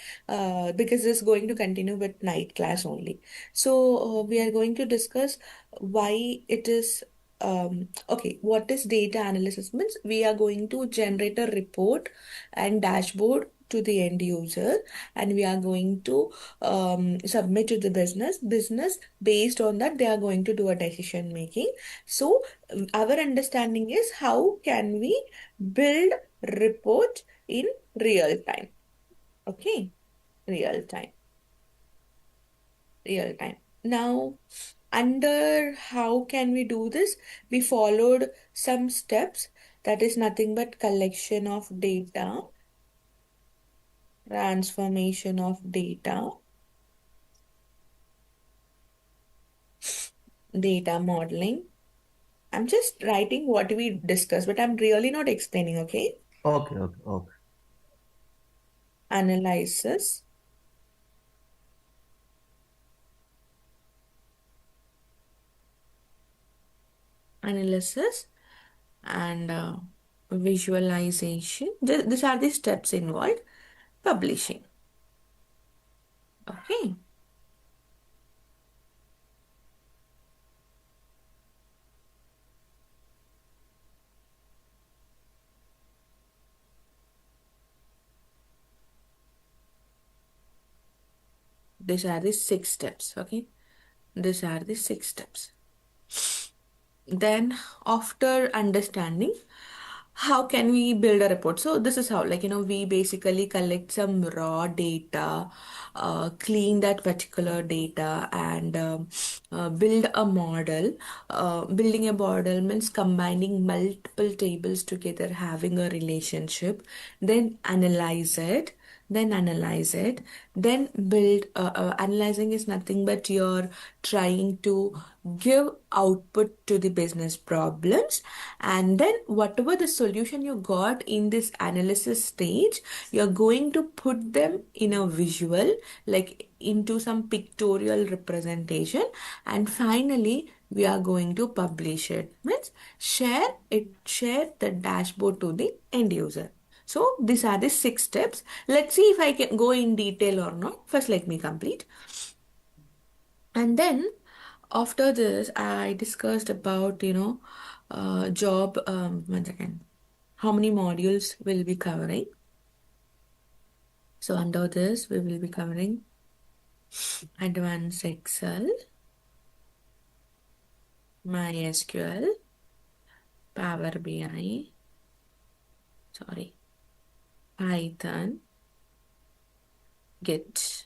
Because it's going to continue with night class only. So we are going to discuss why it is okay, what is data analysis means we are going to generate a report and dashboard to the end user, and we are going to submit to the business based on that they are going to do a decision making. So our understanding is how can we build report in real time. Okay, real time, real time. Now, under how can we do this? We followed some steps that is nothing but collection of data, transformation of data, data modeling. I'm just writing what we discussed, but I'm really not explaining, okay? Okay, okay, okay. Analysis, analysis, and visualization. These are the steps involved. Publishing. Okay. These are the 6 steps. Okay. These are the 6 steps. Then, after understanding, how can we build a report? So this is how, like, we basically collect some raw data, clean that particular data, and build a model. Building a model means combining multiple tables together, having a relationship, then analyze it, then build. Analyzing is nothing but you're trying to give output to the business problems, and then whatever the solution you got in this analysis stage, you're going to put them in a visual, like into some pictorial representation, and finally we are going to publish it, means share the dashboard to the end user. So these are the 6 steps. Let's see if I can go in detail or not. First, let me complete. And then after this, I discussed about, job, one second, how many modules will be covering. So under this, we will be covering advanced Excel, MySQL, Power BI, sorry, Python, Git.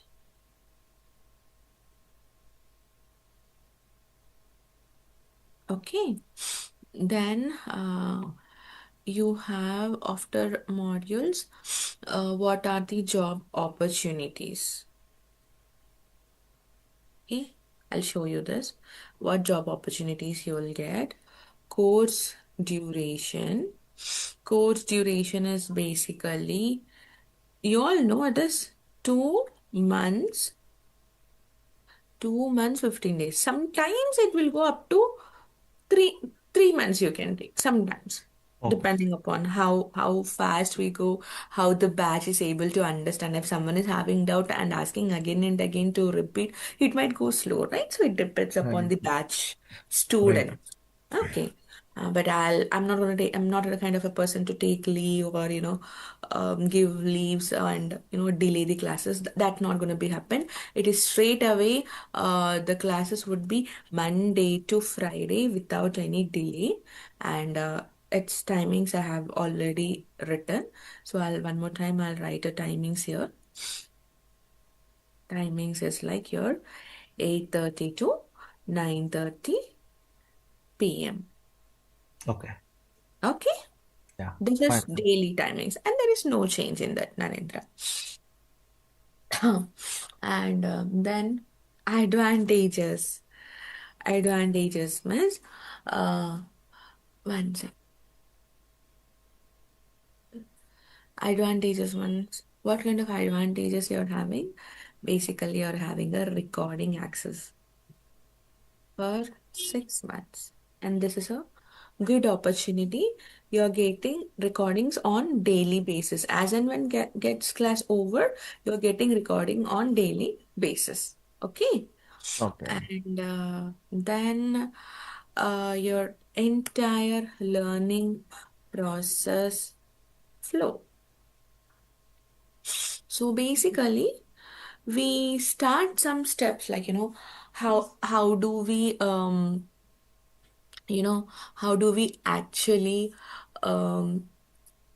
Okay. Then you have after modules, what are the job opportunities? Okay, I'll show you this. What job opportunities you will get. Course duration. Course duration is basically, you all know it is 2 months, 2 months, 15 days. Sometimes it will go up to three three months you can take sometimes, Okay. depending upon how fast we go, how the batch is able to understand. If someone is having doubt and asking again and again to repeat, it might go slow, right? So it depends upon Right. the batch Right. student. Okay. But I'm not gonna take, I'm not the kind of a person to take leave or, give leaves and, delay the classes. That's not gonna be happen. It is straight away, the classes would be Monday to Friday without any delay. And its timings I have already written. So one more time I'll write the timings here. Timings is like here 8:30 to 9:30 p.m. Okay. Okay. Yeah. This is Fine. daily timings, and there is no change in that, Narendra. And then advantages. Advantages means, uh, one sec. Advantages means what kind of advantages you're having? Basically, you're having a recording access for 6 months, and this is a good opportunity. You're getting recordings on daily basis. As and when gets class over, you're getting recording on daily basis. Okay. Okay. And then your entire learning process flow. So basically, we start some steps like, how do we how do we actually um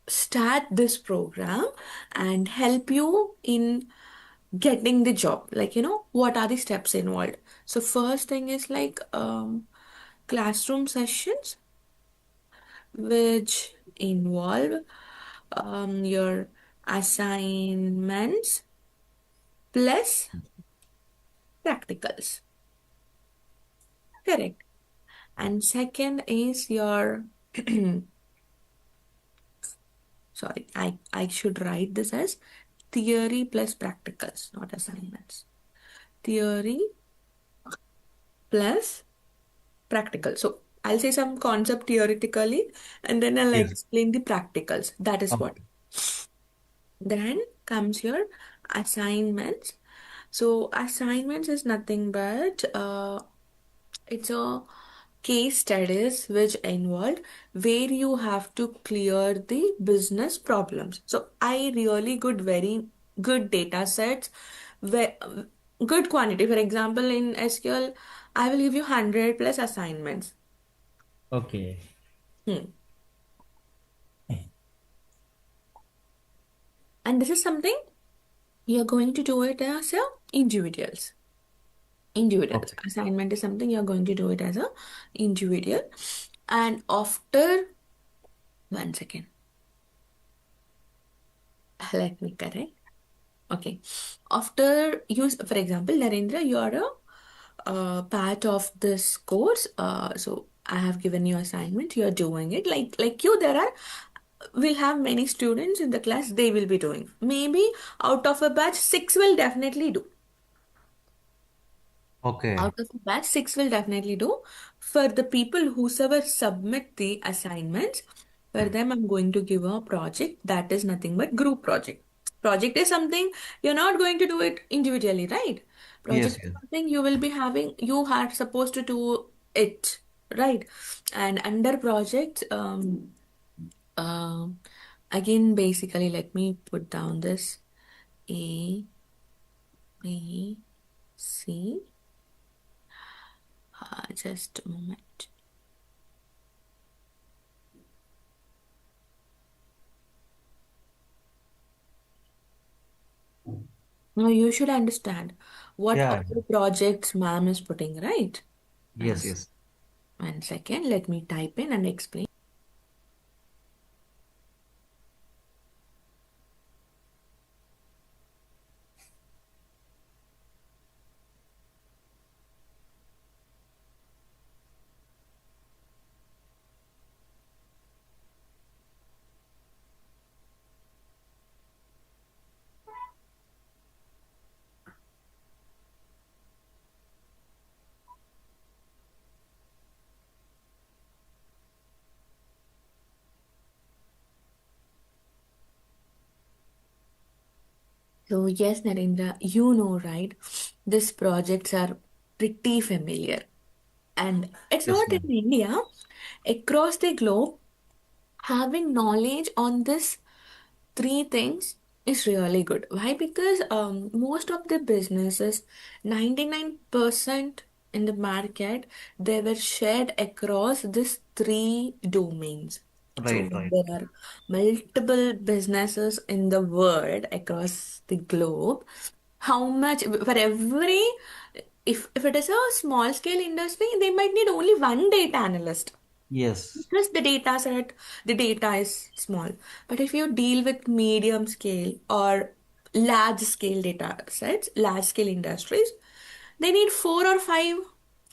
start this program and help you in getting the job, like, what are the steps involved. So first thing is like classroom sessions which involve your assignments plus practicals, correct. And second is your sorry, I should write this as theory plus practicals, not assignments. Theory plus practical. So I'll say some concept theoretically, and then I'll Yes. explain the practicals. That is what. Okay. Then comes your assignments. So assignments is nothing but it's a case studies which involved where you have to clear the business problems. So I really good, very good data sets, where good quantity. For example, in SQL, I will give you 100 plus assignments. Okay. Hmm. And this is something you're going to do it as a individuals. Individuals. Okay. Assignment is something you're going to do it as a individual. And after 1 second, let me correct. Okay. After you, for example, Narendra, you are a part of this course. So I have given you assignment. You are doing it like you. There are we'll have many students in the class. They will be doing. Maybe out of a batch, six will definitely do. Okay. Out of the batch, six will definitely do. For the people whosoever submit the assignments, for them, I'm going to give a project that is nothing but group project. Project is something you're not going to do it individually, right? Yes, Project is yes. something you will be having, you are supposed to do it, right? And under projects, um, again, basically, let me put down this A, B, C. Just a moment. Now you should understand what Yeah. all projects ma'am is putting, right? Yes, Yes. yes. 1 second, let me type in and explain. So yes, Narendra, you know, right? These projects are pretty familiar. And it's Yes, not in ma'am. India, across the globe, having knowledge on this three things is really good. Why? Because most of the businesses, 99% in the market, they were shared across these three domains. So Right, when right. there are multiple businesses in the world across the globe, how much for every if it is a small scale industry, they might need only one data analyst Yes. because the data is small. But if you deal with medium scale or large scale data sets, large scale industries, they need four or five,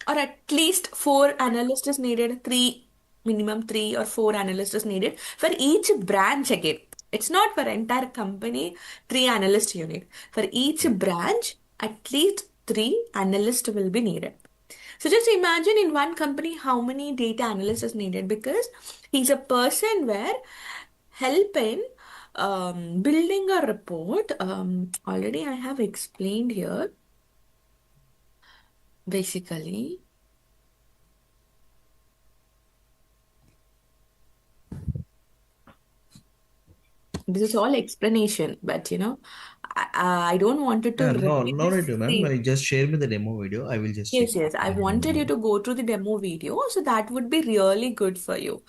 or at least four analysts is needed, three, minimum three or four analysts is needed for each branch again. It's not for entire company, three analysts you need. For each Right. branch, at least three analysts will be needed. So just imagine in one company how many data analysts is needed, because he's a person where help in building a report. Already I have explained here. Basically, this is all explanation, but I don't want it to No, no remain need to, ma'am. same. Just share me the demo video. I will just check Yes, yes. I the demo wanted you video. to go through the demo video, so that would be really good for you.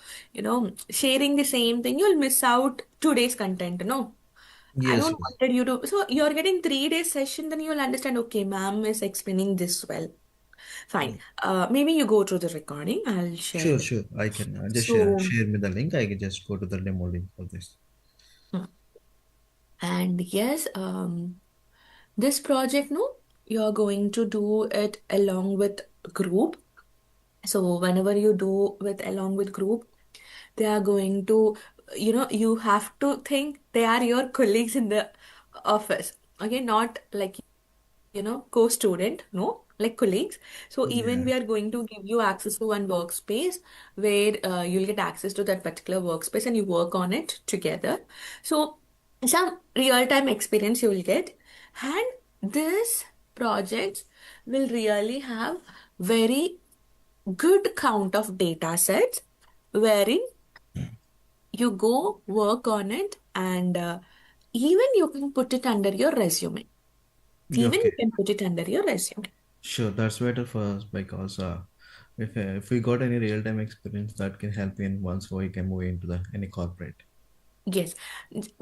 Sharing the same thing, you'll miss out today's content, no? I Yes, don't yes. wanted you to. So you're getting 3 days session, then you'll understand, okay, ma'am is explaining this well. Fine. Right. Maybe you go through the recording. I'll share Sure, it. sure. I can just So, share me the link. I can just go to the demo link for this. hmm. And yes, this project, no, you're going to do it along with group. So whenever you do with along with group, they are going to, you have to think they are your colleagues in the office. Okay, not like, co-student, no. like colleagues. So even Yeah. we are going to give you access to one workspace where you'll get access to that particular workspace and you work on it together. So some real-time experience you will get. And this projects will really have very good count of data sets wherein you go work on it and even you can put it under your resume. Even you Okay. can put it under your resume. Sure, that's better for us because if we got any real time experience that can help in once we can move into the any corporate. Yes,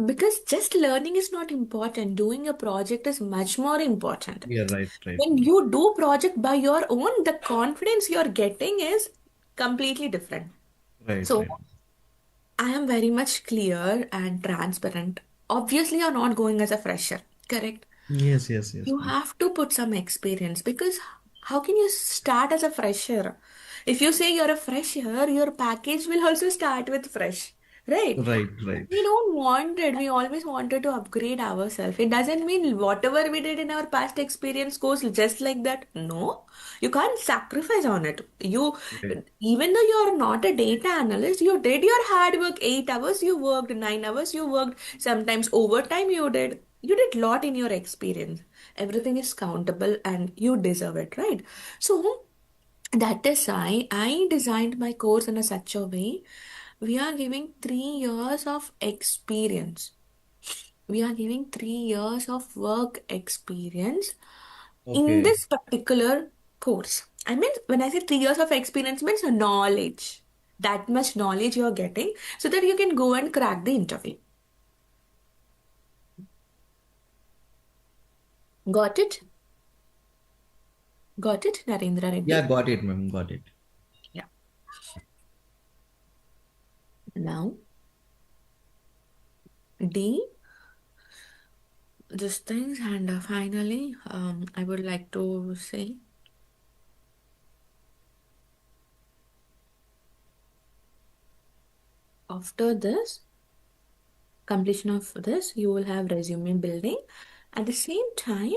because just learning is not important. Doing a project is much more important. Yeah, right, right, When you do project by your own, the confidence you're getting is completely different. right, So right. I am very much clear and transparent. Obviously, you're not going as a fresher, correct? Yes, yes, yes, You ma'am. have to put some experience because how can you start as a fresher? If you say you're a fresher, your package will also start with fresh, right? Right, right, We don't want it. We always wanted to upgrade ourselves. It doesn't mean whatever we did in our past experience goes just like that. No, you can't sacrifice on it. right. Even though you're not a data analyst, you did your hard work 8 hours, you worked 9 hours, you worked sometimes overtime, you did lot in your experience. Everything is countable and you deserve it, right? So that is why I designed my course in a such a way. We are giving 3 years of experience. We are giving 3 years of work experience in Okay, this particular course. I mean, when I say 3 years of experience means knowledge. That much knowledge you're getting so that you can go and crack the interview. Got it? Got it, Narendra yeah, Reddy? got it, ma'am, got it. Yeah. Now, D, these things, and finally, I would like to say after this completion of this, you will have resume building. At the same time,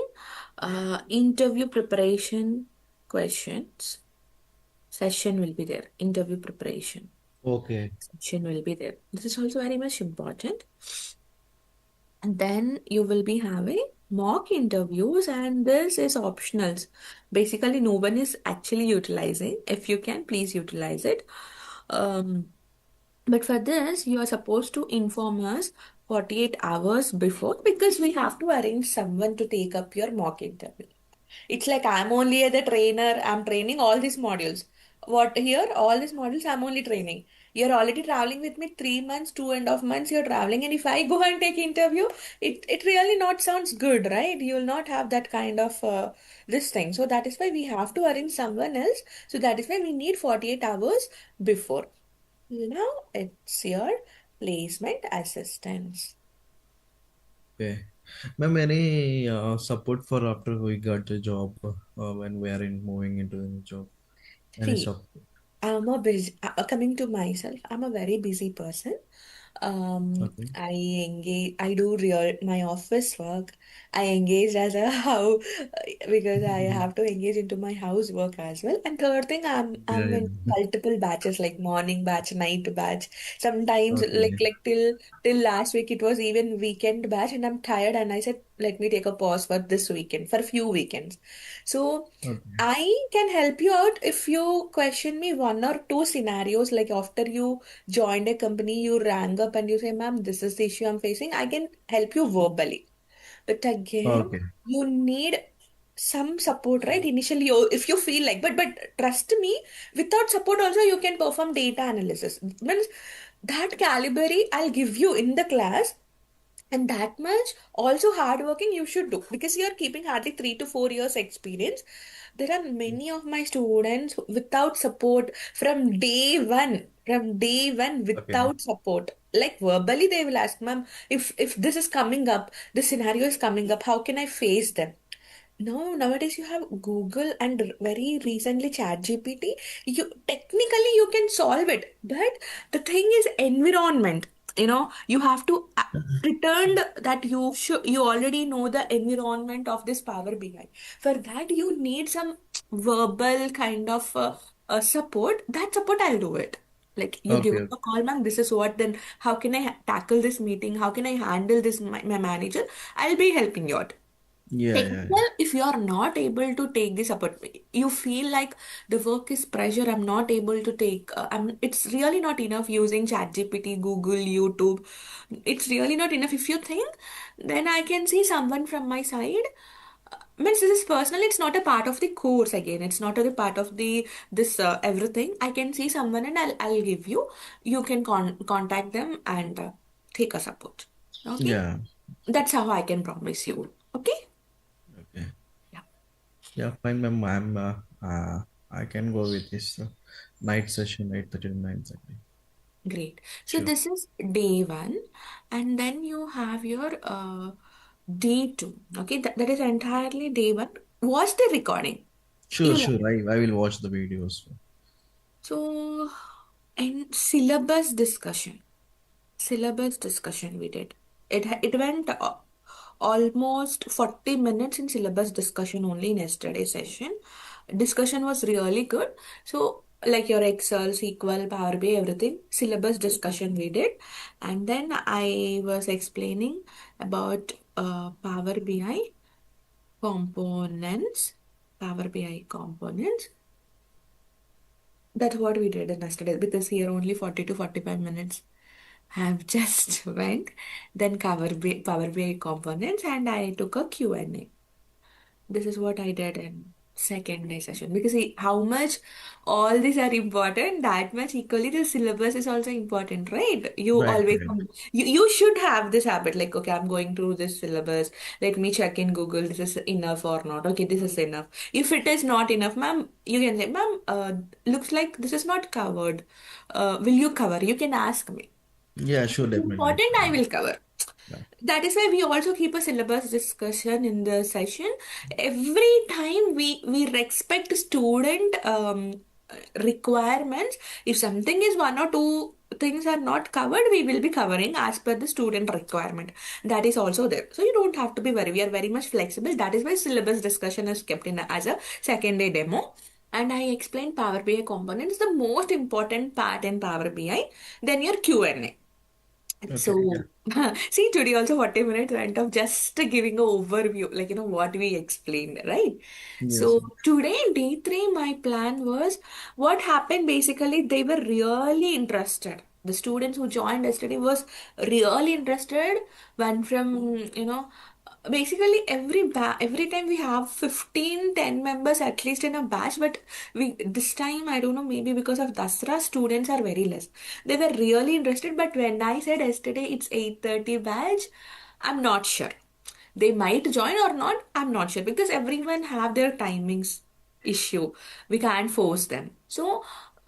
interview preparation questions session will be there. Interview preparation Okay, session will be there. This is also very much important. And then you will be having mock interviews, and this is optionals. Basically, no one is actually utilizing. If you can, please utilize it. Um, but for this, you are supposed to inform us 48 hours before because we have to arrange someone to take up your mock interview. It's like I'm only the trainer, I'm training all these modules. What here? All these modules I'm only training. You're already traveling with me 3 months, 2.5 months, you're traveling, and if I go and take interview, it really not sounds good, right? You'll not have that kind of this thing. So that is why we have to arrange someone else. So that is why we need 48 hours before. Now it's your placement assistance. okay. Ma'am, any support for after we got the job when we are in moving into the job? Any See, support? I'm a busy, coming to myself, I'm a very busy person. Okay. I engage, I do real my office work. I engage as a how because I have to engage into my housework as well. And third thing, Yeah, I'm yeah. in multiple batches like morning batch, night batch. Sometimes Okay, till last week it was even weekend batch, and I'm tired. And I said, let me take a pause for this weekend for a few weekends. So. okay, I can help you out if you question me one or two scenarios like after you joined a company, you rang up and you say, ma'am, this is the issue I'm facing. I can help you verbally. But again, okay, you need some support, right? Initially, if you feel like, but trust me, without support also you can perform data analysis. Means that caliber I'll give you in the class, and that much also hardworking you should do because you're keeping hardly 3 to 4 years experience. There are many of my students without support from day one okay, without support. Like verbally, they will ask, ma'am, if this is coming up, this scenario is coming up, how can I face them? No, nowadays you have Google and very recently ChatGPT. You technically you can solve it, but the thing is environment. you have to pretend that you already know the environment of this Power BI. For that, you need some verbal kind of support. That support, I'll do it. Like you give Okay, me okay. a call, ma'am, this is what, then how can I tackle this meeting? How can I handle this, my manager? I'll be helping you out. Yeah, yeah, Technical, if you are not able to take this support, you feel like the work is pressure, I'm not able to take, it's really not enough using ChatGPT, Google, YouTube. It's really not enough. If you think, then I can see someone from my side. Means this is personal, it's not a part of the course again. It's not a part of the this everything. I can see someone and I'll give you. You can contact them and take a support. Okay? yeah. That's how I can promise you. Okay? Okay. Yeah. Yeah, fine, ma'am. I can go with this night session, 8:30 to 9:30. Great. So Sure. this is day one, and then you have your day two. Okay, that is entirely day one. Watch the recording. Sure, You'll sure. I will watch the videos. so in syllabus discussion. Syllabus discussion we did. It went almost 40 minutes in syllabus discussion only in yesterday's session. Discussion was really good. So like your Excel, SQL, Power BI, everything, syllabus discussion we did. And then I was explaining about Power BI components. Power BI components. That's what we did in yesterday because here only 40 to 45 minutes have just went. Then Power BI components and I took a Q&A. This is what I did in second day session because see how much all these are important, that much equally the syllabus is also important, right? You Right, always right. you should have this habit like, okay, I'm going through this syllabus, let me check in Google, this is enough or not. Okay, this is enough. If it is not enough, ma'am, you can say, ma'am, looks like this is not covered, will you cover? You can ask me. Yeah, sure, definitely. Important, I will cover. Yeah. That is why we also keep a syllabus discussion in the session. Every time we respect student requirements. If something is one or two things are not covered, we will be covering as per the student requirement. That is also there. So you don't have to be very. We are very much flexible. That is why syllabus discussion is kept in as a second day demo. And I explained Power BI components, the most important part in Power BI. Then your Q&A. Okay. Yeah. So, see, today also 40 minutes went of just giving an overview, like, what we explained, right? Yes. So, today, day three, my plan was what happened basically, they were really interested. The students who joined yesterday was really interested. One from, basically every time we have 15, 10 members at least in a batch, but this time, I don't know, maybe because of Dasra, students are very less. They were really interested, but when I said yesterday it's 8:30 batch, I'm not sure. They might join or not, I'm not sure because everyone have their timings issue. We can't force them. So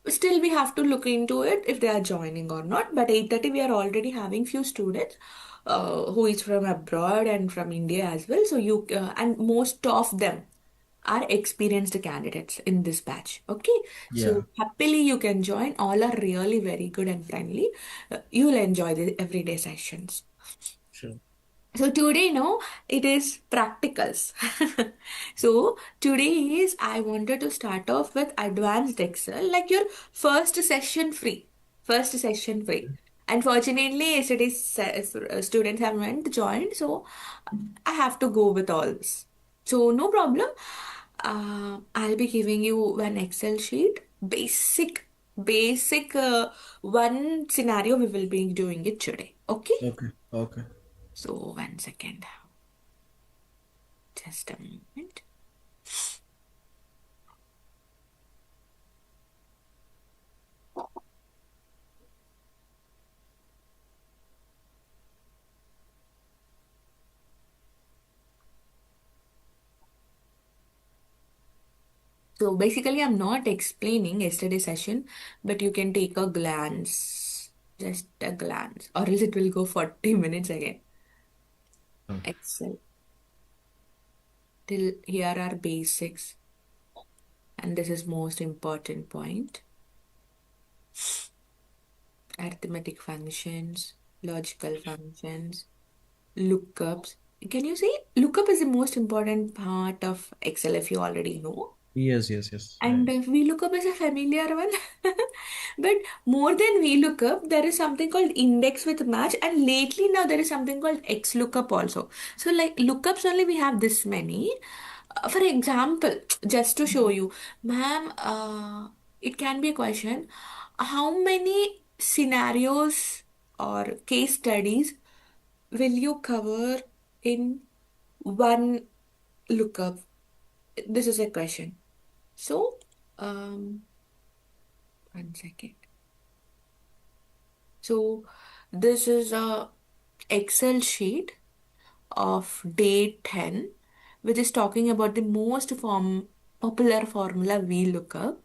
still we have to look into it if they are joining or not. But 8:30 we are already having few students who is from abroad and from India as well. So and most of them are experienced candidates in this batch. Okay, Yeah. so happily you can join. All are really very good and friendly. You'll enjoy the everyday sessions. Sure. So today, no, it is practicals. So today is I wanted to start off with advanced Excel, like your first session free. First session free. Unfortunately, yesterday's students haven't joined, so I have to go with all this. So no problem. I'll be giving you one Excel sheet, basic one scenario. We will be doing it today. Okay. Okay. Okay. So one second, just a moment. So basically, I'm not explaining yesterday's session, but you can take a glance, just a glance, or else it will go 40 minutes again. Okay. Excel. Till here are basics, and this is most important point. Arithmetic functions. logical functions, lookups. Can you say lookup is the most important part of Excel if you already know? Yes, yes, yes. And VLOOKUP is a familiar one. But more than VLOOKUP, there is something called index with match. And lately now there is something called XLOOKUP also. So like lookups only we have this many. For example, just to show you, ma'am, it can be a question. How many scenarios or case studies will you cover in one lookup? This is a question. So, um, 1 second. So, this is a Excel sheet of day 10, which is talking about the most popular formula VLOOKUP.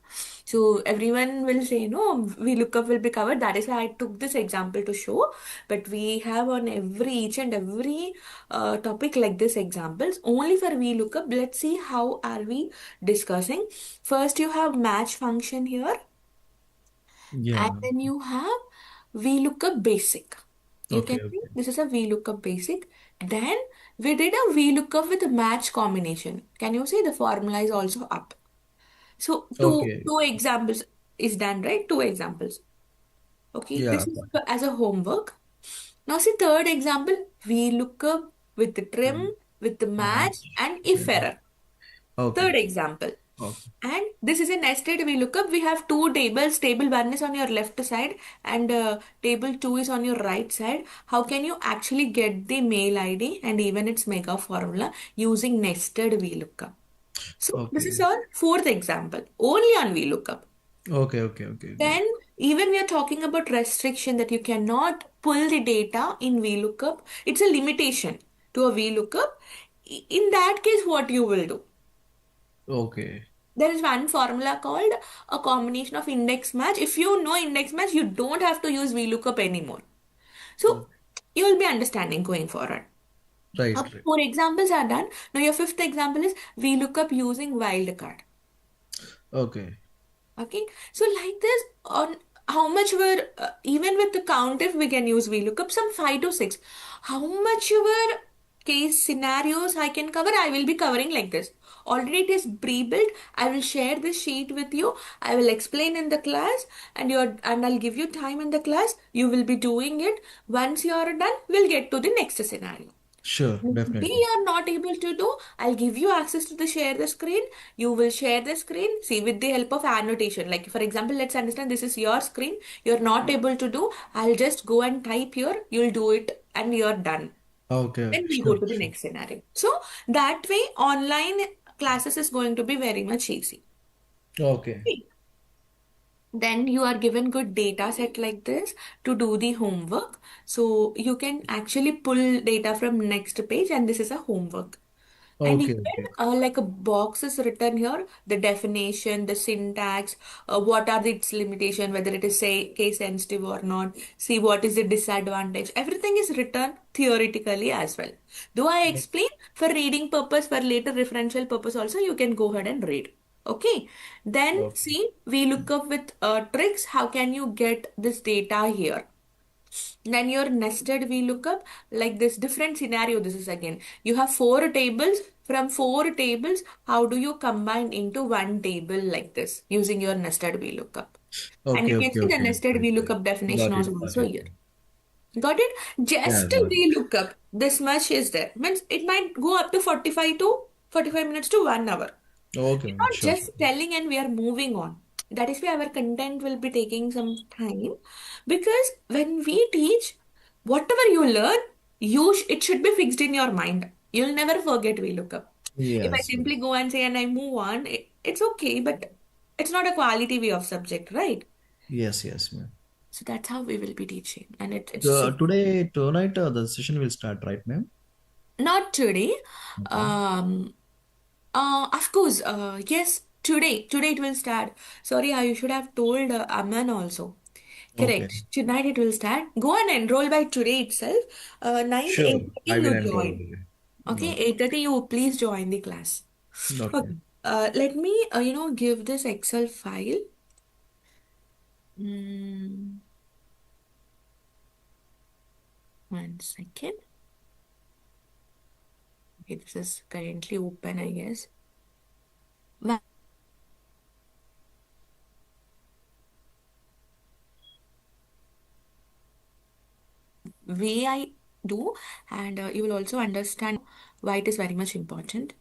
So everyone will say, no, VLOOKUP will be covered. That is why I took this example to show. But we have on each and every topic like this examples. Only for VLOOKUP, let's see how are we discussing. First, you have match function here. And Yeah. then you have VLOOKUP basic. You can Okay, see okay. this is a VLOOKUP basic. Then we did a VLOOKUP with a match combination. Can you see the formula is also up? So Okay. two examples is done, right? Two examples. Okay, Yeah, this is got as a homework. Now see third example, VLOOKUP with the it. trim, with the match Match. and if Yeah. error. Okay. Third example. Okay. And this is a nested VLOOKUP. We have two tables. Table 1 is on your left side and table 2 is on your right side. How can you actually get the mail ID and even its mega formula using nested VLOOKUP? So this is Okay. our fourth example, only on VLOOKUP. Okay, okay, okay, okay. Then even we are talking about restriction that you cannot pull the data in VLOOKUP. It's a limitation to a VLOOKUP. In that case, what you will do? Okay. There is one formula called a combination of index match. If you know index match, you don't have to use VLOOKUP anymore. So Okay. you will be understanding going forward. Right, Okay, right. four examples are done. Now your fifth example is VLOOKUP using wildcard. Okay. Okay, so like this, on how much were even with the count if we can use VLOOKUP, some 5 to 6. How much your case scenarios I can cover, I will be covering like this. Already it is pre-built. I will share this sheet with you. I will explain in the class and I'll give you time in the class. You will be doing it. Once you are done, we'll get to the next scenario. Sure, Today definitely. you are not able to do, I'll give you access to the share the screen. You will share the screen, see with the help of annotation. Like for example, let's understand this is your screen. You're not able to do, I'll just go and type here, you'll do it and you're done. Okay, Then okay. we'll go Sure, to the sure. next scenario. So that way online classes is going to be very much easy. Okay. Then you are given good data set like this to do the homework. So you can actually pull data from next page and this is a homework. And Okay, even okay. like a box is written here, the definition, the syntax, what are its limitation, whether it is say case sensitive or not, see what is the disadvantage. Everything is written theoretically as well. Though I explain for reading purpose, for later referential purpose also, you can go ahead and read. Okay. Then Okay. see, we look up with tricks. How can you get this data here? Then your nested VLOOKUP, like this different scenario. This is again, you have four tables. From four tables, how do you combine into one table like this using your nested VLOOKUP? And Okay, you can okay, see the okay. nested Right, right. VLOOKUP definition Got was it, got also it. here. Got it? Yeah, Just a got it. VLOOKUP, this much is there. Means it might go up to 45 minutes to 1 hour. Okay, We're man. not Sure, sure. just telling and we are moving on. That is why our content will be taking some time because when we teach, whatever you learn, it should be fixed in your mind. You'll never forget VLOOKUP. If I Yes, simply yes. go and say and I move on, it's okay, but it's not a quality way of subject, right? Yes, yes, man. So that's how we will be teaching, and it's Today, tonight, the session will start, right, ma'am? not today. Okay. Um, of course, yes, today it will start. Sorry, I should have told Aman also. Okay. Correct. Tonight it will start. Go and enroll by today itself. Night Sure. 8:30 I will you enroll. join. Okay, Okay. 8:30 you please join the class. Okay. Okay. Let me give this Excel file. Hmm. 1 second. Okay, this is currently open, I guess. One way I do, and you will also understand why it is very much important.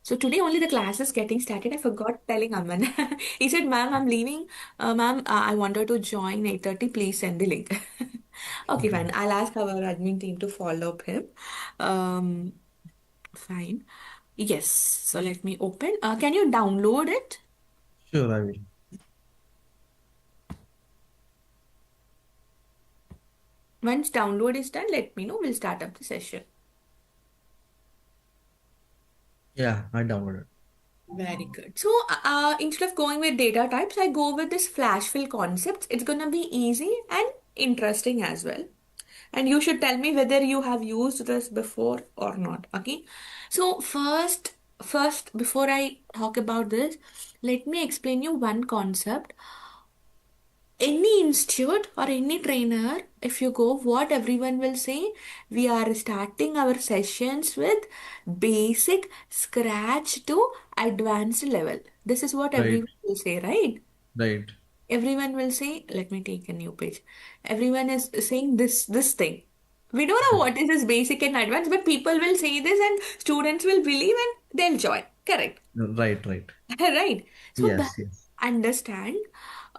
So today only the class is getting started. I forgot telling Aman. He said, "Ma'am, I'm leaving. Ma'am, I wanted to join 8:30. Please send the link." Okay, fine. I'll ask our admin team to follow up him. Um, Fine. Yes. So let me open. Can you download it? Sure, I will. Once download is done, let me know. We'll start up the session. Yeah, I downloaded. Very good. So instead of going with data types, I go with this flash fill concepts. It's gonna be easy and interesting as well. And you should tell me whether you have used this before or not. Okay. So first, before I talk about this, let me explain you one concept. Any institute or any trainer, if you go, what everyone will say, we are starting our sessions with basic scratch to advanced level. This is what Right, everyone will say, right? right. Everyone will say, let me take a new page. Everyone is saying this thing. We don't know what is this basic and advanced, but people will say this and students will believe and they'll join. Correct. Right, right. Right. So Yes, yes. understand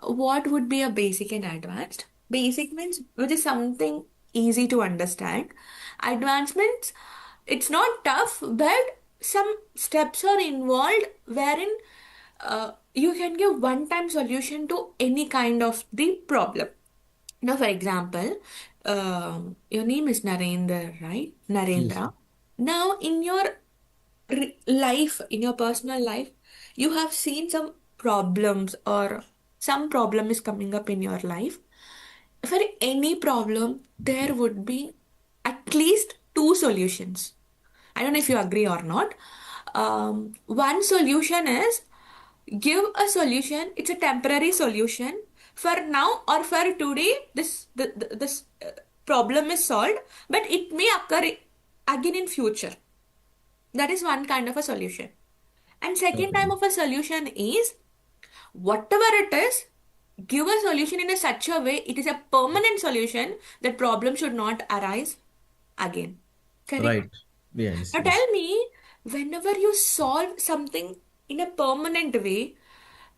what would be a basic and advanced. Basic means which is something easy to understand. Advancements, it's not tough, but some steps are involved wherein you can give one-time solution to any kind of the problem. Now, for example, your name is Narendra, right? Yes, Narendra. Now, in your life, in your personal life, you have seen some problems or some problem is coming up in your life. For any problem, there would be at least two solutions. I don't know if you agree or not. One solution is give a solution. It's a temporary solution for now or for today. This problem is solved, but it may occur again in future. That is one kind of a solution. And second okay. type of a solution is whatever it is, give a solution in a such a way it is a permanent solution that problem should not arise again. Correct? Right. Yes, Now yes. tell me, whenever you solve something in a permanent way,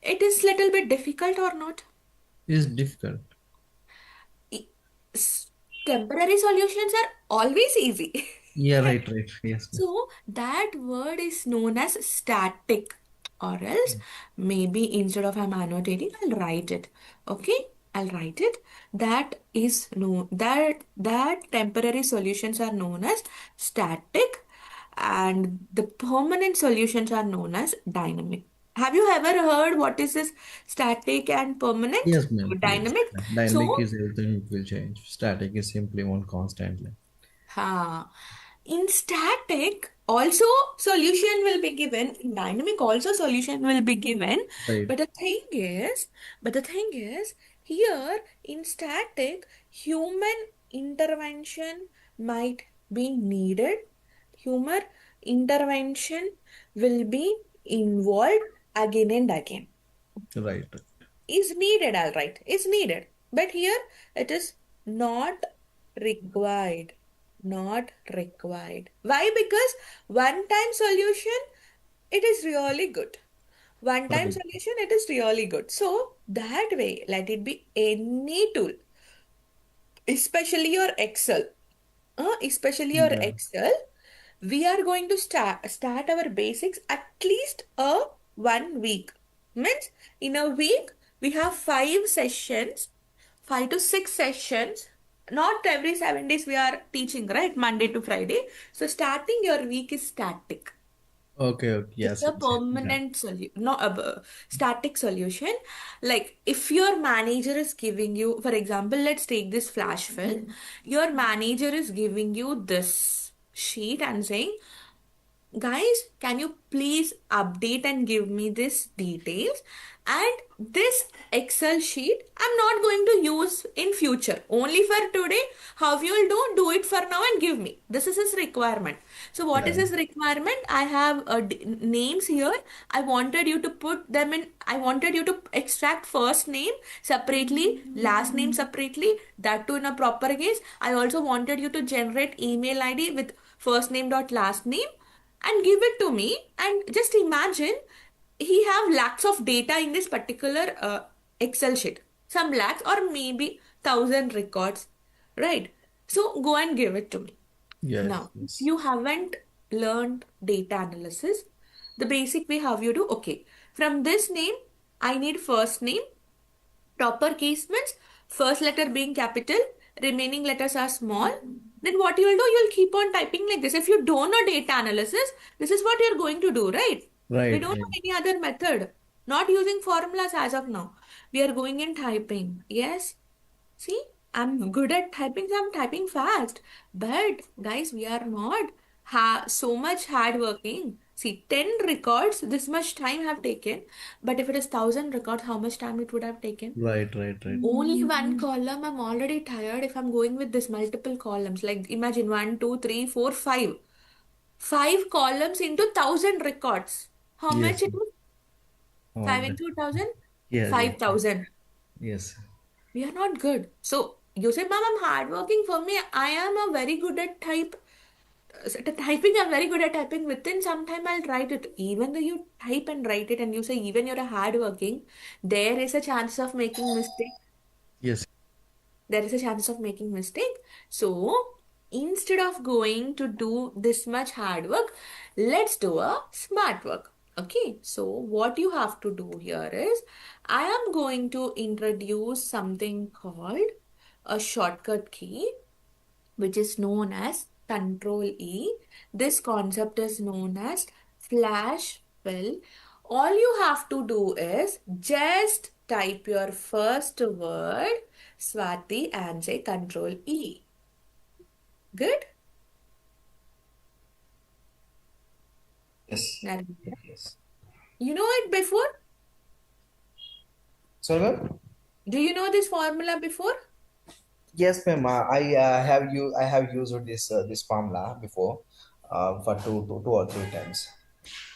it is little bit difficult or not? It is difficult. I- Temporary solutions are always easy. Yeah, right, right. Yes, yes. So that word is known as static, or else maybe instead of I'm annotating, I'll write it. Okay, I'll write it. That is no that temporary solutions are known as static, and the permanent solutions are known as dynamic. Have you ever heard what is this static and permanent? Yes, ma'am. Yes. Dynamic. Dynamic So is everything will change. Static is simply one constantly. Ha. In static, also solution will be given. In dynamic, also solution will be given. Right, But the thing is, but the thing is, here in static, human intervention might be needed. Human intervention will be involved again and again. right, Is needed, all right, is needed. But here it is not required. Not required. Why? Because one time solution, it is really good. One time right, solution, it is really good. So that way, let it be any tool, especially your Excel. Especially your yeah, Excel, we are going to start our basics at least a 1 week. Means in a week we have 5 sessions, 5 to 6 sessions. Not every 7 days we are teaching, right? Monday to Friday. So starting your week is static. okay, okay. It's Yes, a yes, yes. Yeah. permanent solution, not a static solution. Like if your manager is giving you, for example, let's take this flash fill. Your manager is giving you this sheet and saying, guys, can you please update and give me this details? And this Excel sheet, I'm not going to use in future. Only for today. How you will do it for now and give me. This is his requirement. So what is Yeah. his requirement? I have names here. I wanted you to put them in. I wanted you to extract first name separately, last name separately. That too in a proper case. I also wanted you to generate email ID with first name dot last name and give it to me. And just imagine he have lakhs of data in this particular Excel sheet, some lakhs or maybe 1,000 records, right? So go and give it to me. Yes, Now, if yes. you haven't learned data analysis, the basic way how you do, okay, from this name, I need first name. Proper case means first letter being capital, remaining letters are small. Then what you will do, you'll keep on typing like this. If you don't know data analysis, this is what you're going to do, right? We Right, don't right. know any other method. Not using formulas as of now. We are going in typing. Yes. See, I'm good at typing, so I'm typing fast. But guys, we are not so much hard working. See, 10 records, this much time have taken. But if it is 1,000 records, how much time it would have taken? Right, right, right. Only one column, I'm already tired if I'm going with this multiple columns. Like imagine one, two, three, four, five. Five columns into 1,000 records. How much Yes. it was? Oh, Five into 1,000? yes, yes, 5,000. yes. We are not good. So you say, Mom, I'm hardworking. For me, I am a very good at typing. I'm very good at typing. Within some time, I'll write it. Even though you type and write it, and you say even you're a hardworking, there is a chance of making mistake. Yes. There is a chance of making mistake. So instead of going to do this much hard work, let's do a smart work. Okay, so what you have to do here is I am going to introduce something called a shortcut key, which is known as Control E. This concept is known as flash fill. All you have to do is just type your first word, Swati, and say Control E. Good? Yes. Narendra? Yes. You know it before? Sorry, ma'am? Do you know this formula before? Yes, ma'am. I have used this formula before, for two or three times.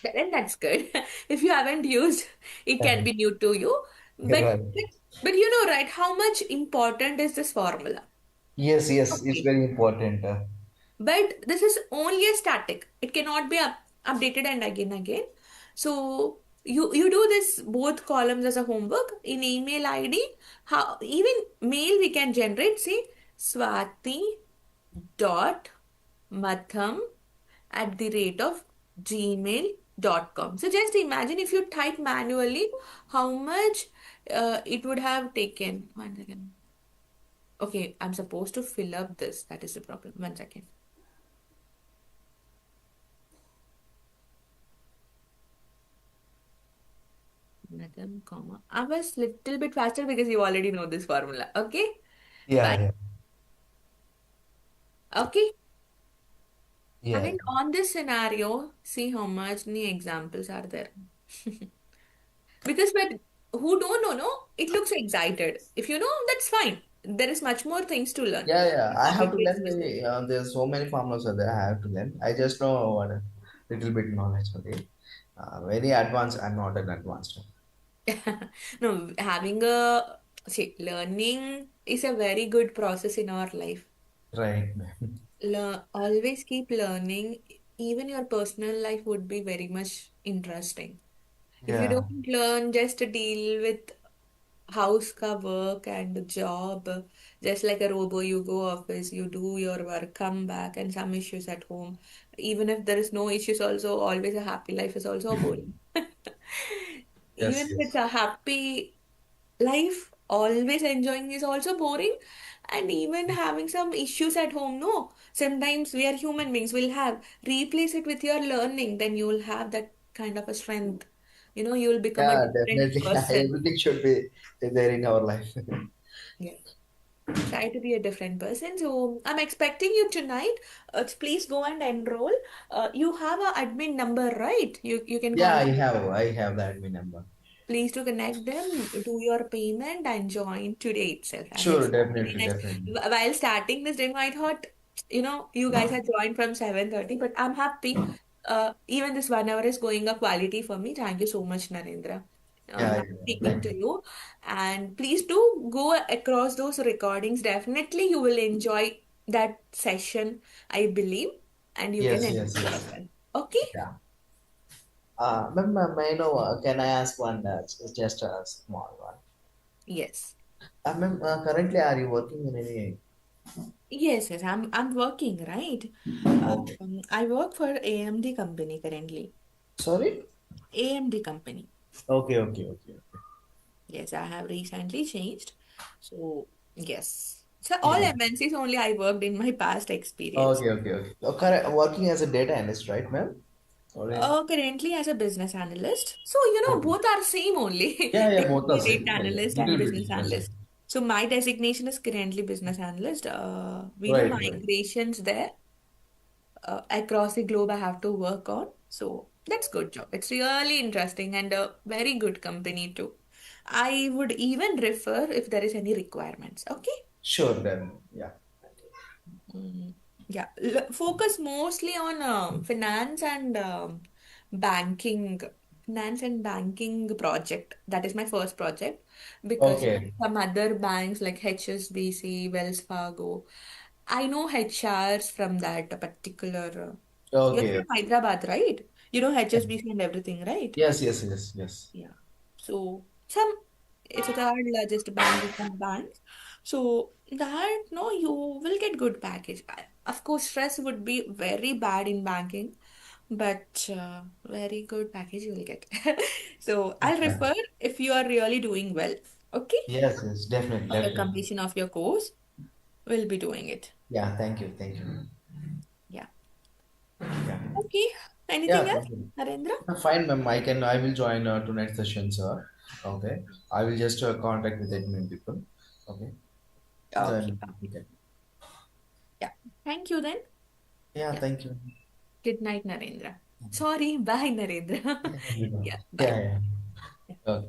Then that's good. If you haven't used, it Yeah. can be new to you. But Right. but, but you know, right, how much important is this formula? Yes, yes, it's Okay. very important. But this is only a static. It cannot be updated and again. So you do this both columns as a homework in email ID. How even mail we can generate. See Swati dot Matham at the rate of gmail.com. So just imagine if you type manually, how much it would have taken. One second. Okay, I'm supposed to fill up this. That is the problem. One second. Madam, comma. I was little bit faster because you already know this formula. Okay? Yeah, Fine. yeah, Okay. yeah. And on this scenario, see how much many examples are there. Because when who don't know, no, it looks excited. If you know, that's fine. There is much more things to learn. Yeah, yeah. I have Copy to paste learn. mistake. There's so many formulas are there. I have to learn. I just know what a little bit knowledge of it. Very advanced. I'm not an advanced one. No, having a see, learning is a very good process in our life. Right. Always keep learning. Even your personal life would be very much interesting. If you Yeah. don't learn just to deal with house ka work and the job, just like a robo, you go office, you do your work, come back, and some issues at home. Even if there is no issues, also always a happy life is also boring. Even Yes, if it's yes. a happy life, always enjoying is also boring. And even having some issues at home, no. Sometimes we are human beings, we'll have. Replace it with your learning, then you will have that kind of a strength. You'll become a Yeah, different definitely. person. Everything should be there in our life. Yeah. try to be a different person. So I'm expecting you tonight. Please go and enroll. You have a admin number, right? You can Yeah, contact. I have the admin number. Please to connect them, do your payment and join today itself. And Sure, it's very definitely, nice. definitely. While starting this demo, I thought, you guys had joined from 7:30, but I'm happy. Even this 1 hour is going a quality for me. Thank you so much, Narendra. Yeah, Nice yeah, speaking thank to you. you. And please do go across those recordings. Definitely, you will enjoy that session, I believe, and you can Yes, enjoy yes, yes. yourself. Okay? Yeah. Ma'am, may I know, can I ask one, just a small one? Yes. Ma'am, currently, are you working in any? Yes, yes, I'm working, right? Okay. I work for AMD company currently. Sorry? AMD company. Okay, okay, okay. Yes, I have recently changed. So, yes. So all Yeah. MNCs only I worked in my past experience. Okay, okay, okay. Working as a data analyst, right, ma'am? Or in... Currently as a business analyst. So, Okay. both are same only. Yeah, yeah, both are Technical same. data Yeah, yeah. analyst and Little bit business different. analyst. So my designation is currently business analyst. We do Right, right. migrations there. Across the globe I have to work on. So that's good job. It's really interesting and a very good company too. I would even refer if there is any requirements. Okay. Sure, then. Yeah. Mm, yeah. Focus mostly on banking, finance and banking project. That is my first project because Okay. some other banks like HSBC, Wells Fargo, I know HRs from that particular. You're Okay. from Hyderabad, right? You know HSBC and everything, right? Yes, yes, yes, yes. Yeah. So it's a third largest bank in the bank. So that no, you will get good package. Of course, stress would be very bad in banking, but very good package you will get. So I'll Yeah. refer if you are really doing well. Okay, Yes, yes, definitely, after definitely. completion of your course, we'll be doing it. Yeah, thank you, thank you. Yeah. Yeah, Okay. Anything yeah, else, thank you. Narendra? Fine, ma'am. I will join tonight's session, sir. Okay. I will just contact with admin people. Okay. Okay. Then, okay. Yeah. Thank you then. Yeah, Yeah. thank you. Good night, Narendra. Sorry, bye, Narendra. Yeah, Yeah, bye. yeah. Yeah. Okay.